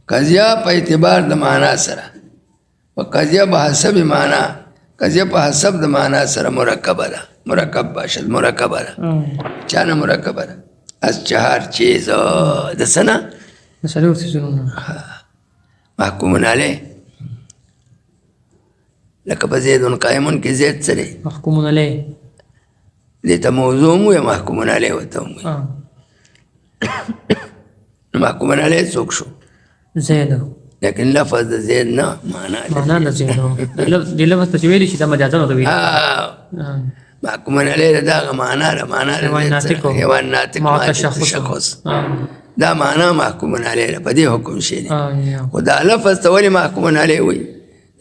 قضیه په اعتبار د معنا سره او قضیه په حسب معنا قضیه په حسب د معنا سره مرکبه ده مرکب باشد مرکبه ده چانه مرکبه ده از 4 چیز د سنه د څلور څیزونو محکومون علیه لکه په زیدون قائمون کې زید سره محکومون علیه دې ته موضوع مو یا محکومون علیه وته مو محکومون علیه څوک شو زید لیکن لفظ د زید نه معنا د زید د لفظ ته ویل شي د مجازن ته ویل محکومون علیه دا معنا ده معنا ده حیوان ناطق مع تشخص دا معنا محکومون علیه په دې حکم شي او دا لفظ ته ولې محکومون علیه وي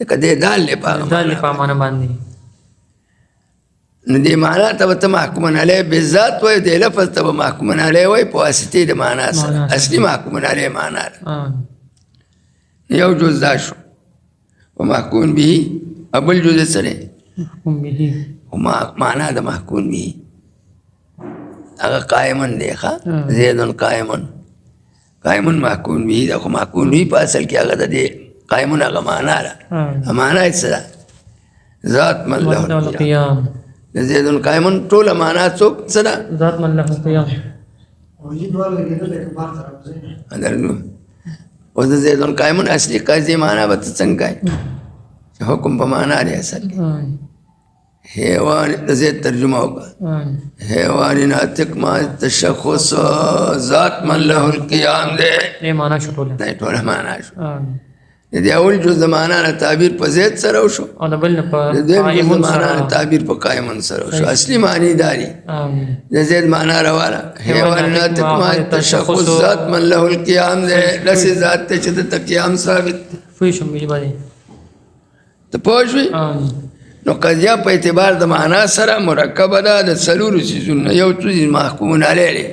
لکه دې دال په معنا باندې نو دې معنا ته محکومون علیه بالذات وایي دې لفظ ته محکومون علیه وایي په واسطه د معنا سره اصلي محکومون علیه معنا ده یو جز دا شو و محکوم به ابل جز سره محکوم به معنا د محکوم به هغه قائمن دی ښه زیدن قائمن محکوم به دا خو محکوم به په اصل کې هغه د قائمن هغه معنا ده معنا یې څه ده ذات من له القيام زیدن قائمن ټوله معنا څوک څه ده ذات من له القيام اوس د زیدن قائمن اصلي قاضي معنا به څنګه کوي حکم په معنا دی اصل حیوان د زید ترجمه وکړه حیوان ناطق ما تشخص ذات من له القيام دی دې معنا شو ټوله معنا شو د اول جز د معنا نه تعبیر په زید سره وشو او د بل په قائمن سره تعبیر په قائمن سره وشو اصلي معنی داري د زید معنا راواله حیوان ناطق ما تشخص ذات من له القيام دی لسی ذات ته چې د قیام ثابت فوی شم به باندې ته پوه شوې نو قضیه په اعتبار د معنا سره مرکبه ده د څلورو څیزونو یو څیز محکوم علیه دی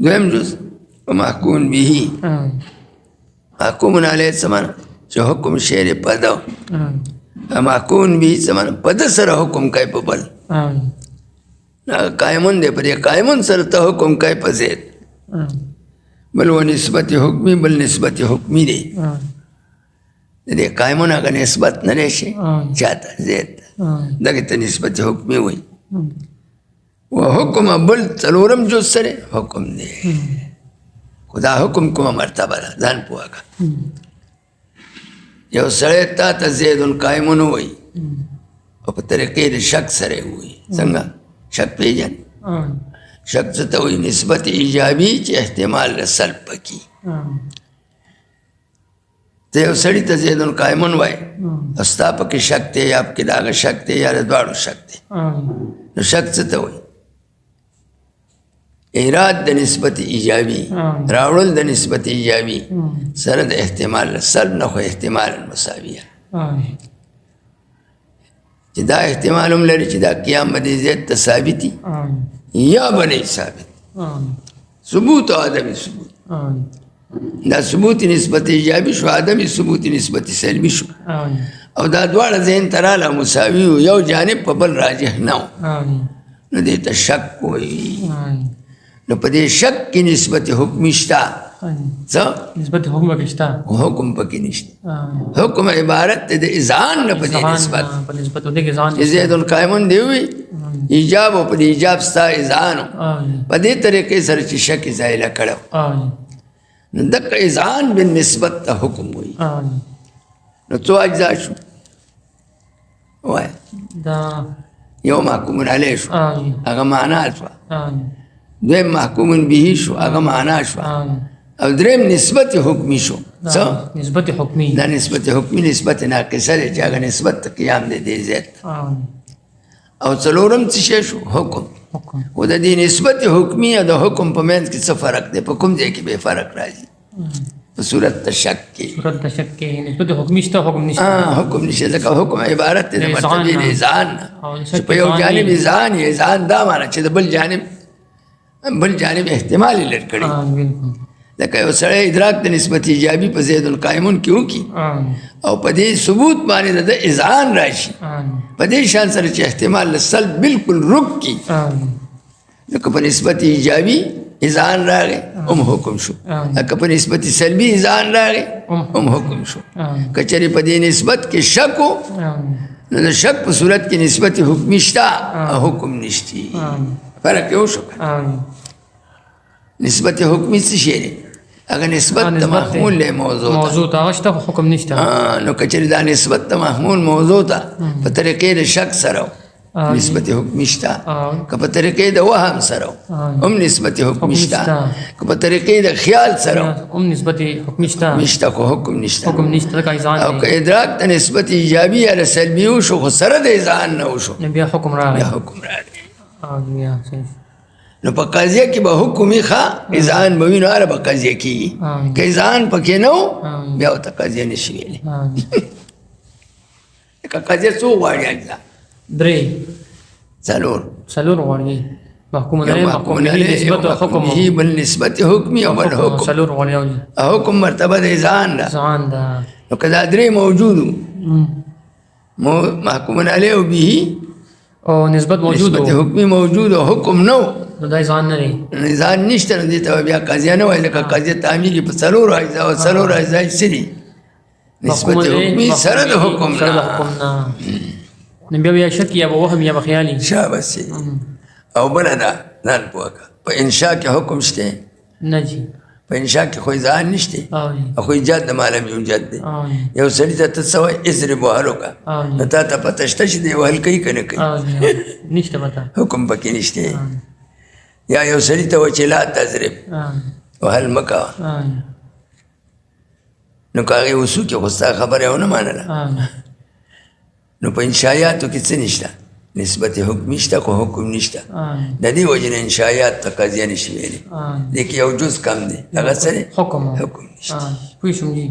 دویم جز محکوم به محکوم علیه څه معنی چې حکم شعر په ده محکوم به څه معنی په ده سره حکم کوي په بل قائمون دی په دې قائمون سره ته حکم کوي په زید بل و نسبت حکمی بل نسبت حکمی دی دې قائمون هغه نسبت نه لشي چاته زید دغه ته نسبت حکمی وي وحکم بل څلورم جز سره حکم دی خدا حکم کومه مرتبه ده ځان پوه کړه یو سړی تا ته زید قائم وایي او په طریقې د شک سره وایي څنګه شک پیژنې شک څه ته وایي نسبت ایجابي چې احتمال د سلب پکې ته یو سړي ته زید قائم وایي او ستا پکې شک دی یا پکې د هغه شک دی یا د دواړو شک دی نو شک څه ته وایي ایراد د نسبت ایجابي راوړل د نسبت ایجابي سره د احتمال سلب نه خو احتمال مساویه چې دا احتمال هم لري چې دا قیام به د زید ته ثابتي یا به نه ثابت ثبوت او عدمي ثبوت دا ثبوت نسبت ایجابي شو عدمي ثبوت نسبت سلبي شو او دا دواړه ذهن ته راله مساوي یو جانب په بل راجح نه و نو دې ته شک وایي نو په دې شک کې نسبت حکمي شته څه نسبت حکم پکې شته حکم پکې نشته حکم عبارت دی د اذعان نه په دې نسبت په نسبت د کې ځان زید القائم دی وی ایجاب او په دې ایجاب ستا اذعان په دې طریقې سره چې شک زایله کړو نو دغه اذعان بالنسبت ته حکم وي نو څو اجزا شو وای دا یو محکوم علیه شو هغه معنا شو دویم محکوم به شو هغه معنا شو او دریم نسبت حکمی شو څه نسبت حکمی دا نسبت حکمی نسبت ناقصه دی چې هغه نسبت قیام دی د زید او څلورم څه شو حکم او د دې نسبت حکمی او د حکم په منځ کې څه فرق دی په کوم ځای کې به فرق راځي په صورت شک کې نسبت حکمی شته حکم نشته حکم نشته ځکه حکم عبارت دی د مرتبه اذعان چې په یو جانب اذعان دا معنی چې د بل جانب احتمال لري کړي لکه یو سړی ادراک د نسبت ایجابي په زید القائمون کې وکړي او په دې ثبوت باندې د اذعان راشي په دې شان سره چې احتمال سلب بالکل رک کی لکه په نسبت ایجابي اذعان راغی حکم شو لکه په نسبت سلبي اذعان راغی حکم شو کچری په دې نسبت کې شک نو د شک په صورت کې نسبت حکمی شته حکم نشتی فرق یو شو نسبت حکمی څه شی دی هغه نسبت د محمول له موضوع ته هغه شته حکم نشته نو کچری دا نسبت د محمول موضوع ته په طریقې د شک سره نسبت حکمی شته که په طریقې د وهم سره هم نسبت حکمی شته که په طریقې د خیال سره هم نسبت حکمی شته نشته خو حکم نشته او که ادراک د نسبت ایجابي یا سلبي وشو خو سره د اذعان نه وشو بیا حکم راغی نو په قضیه کې به حکمي ښه اذعان به وي نو هره به قضیه کېږي که اذعان پکې نه و بیا ورته قضیه نه شي ویلی لکه قضیه څو غواړي اجزا درې څلور غواړي محکوم علیه نسبت حکم بل نسبت حکمي او بل حکم څلور غواړي حکم مرتبه د اذعان ده نو که دا درې موجودو محکوم علیه او به او نسبت موجود نسبت حکمی موجود او حکم نو نو دا ځان نه دی ځان نشته نو دې ته بیا قضیه نه وایي لکه قضیه تعمیري په څلورو اجزا او څلورو اجزا څه دي نسبت حکمی سره د حکم نه نو بیا شک یا به وهم یا به خیالي شاباس او بله ده ځان پوه کړه په انشا کې حکم شته نه جي په انشا کې خو ځان نشته خو ایجاد د معلم ایجاد دی یو سړي ته ته څه وایي اضرب وهلوکه نو تا ته پته شته چې دی وهل کوي که نه کوي نشته پته حکم پکې نشته یا یو سړي ته وایي چې لا تضرب وهل مه کوه نو که هغې وسو کې خو ستا خبره یې ونه منله نو په انشایاتو کې څه نشته نسبت حکمی شته خو حکم نشته د دې وجې نه انشایات ته قضیه نشي ویلی دې کې یو جز کم دی هغه څه دی حکم نشته پوه شوم جي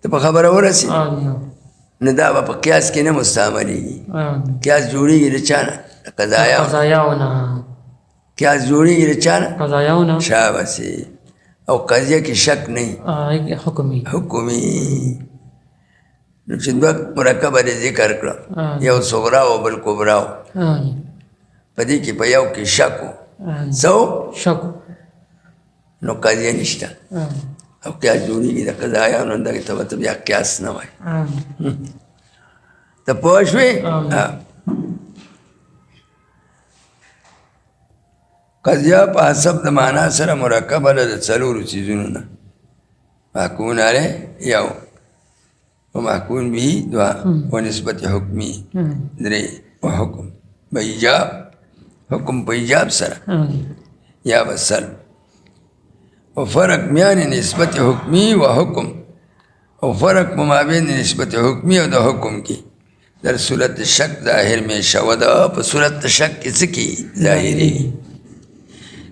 ته په خبره ورسې نو دا به په قیاس کې نه مستعملېږي قیاس جوړېږي د چا نه د قضایاو نه قیاس جوړېږي د چا نه قضایاو نه شاباسې او قضیه کې شک نه حکمي نو چې دوه مرکبه دې ذکر کړه یو صغرا او بل کبرا په دې کې په یو کې شک شک نو قضیه نشته او قیاس جوړېږي د قضایانو دغې ته به ته بیا قیاس نه وایي ته پوه شوې قضیه په حسب د معنا سره مرکبه ده د څلورو څیزونو نه. محکوم علیه یو، و محکوم به دوه، و نسبت حکمی درې، و حکم به ایجاب، حکم په ایجاب سره یا به سلب. و فرق میان نسبت حکمی و حکم، او فرق په مابین نسبت حکمی او د حکم کی در صورت شک ظاهر میں شود. په صورت شک کې څه کی ظاهری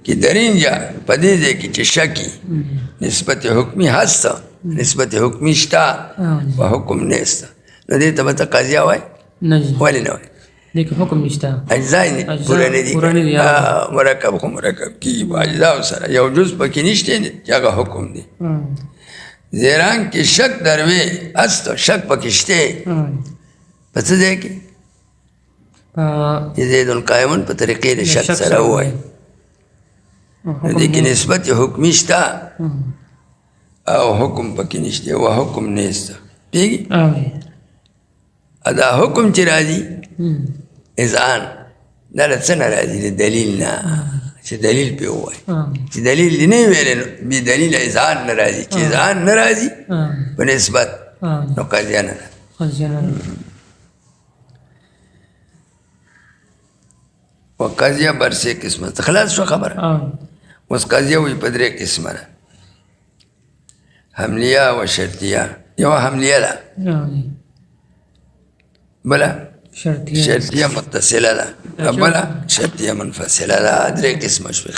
کی در اینجا په دې ځای کې چې شکی نسبت حکمی هست، نسبت حکمی شتا و حکم نیست، نو دې ته به قضیه وای نه جی ولې نه وای؟ دې کې حکم نشته، اجزا پوره نه دي، مرکب خو مرکب کېږي په اجزاو سره، یو جز پکې نشته چې هغه حکم دی. زیران کې شک دروي است، شک پکې شته په څه ځای کې چې زید قائمون په طریقې د شک سره ووایي، دې کې نسبت حکمی شته او حکم پکې نشته او حکم نیسته. پیږي ادا حکم چې راځي اذعان دا له څه نه راځي؟ د دلیل نه، چې دلیل پې ووایي. چې دلیل نه ویلی نو بې دلیله اذعان نه راځي، چې اذعان نه راځي په نسبت نو قضیه نه ده. و قضیه بر سه قسمه ده. خلاص شو خبره؟ اوس قضیه وایي په درې قسمه ده، حملیه و شرطیه. یو حملیه ده، بله شرطیه متصله ده، بله شرطیه منفصله ده. درې قسمه شوې.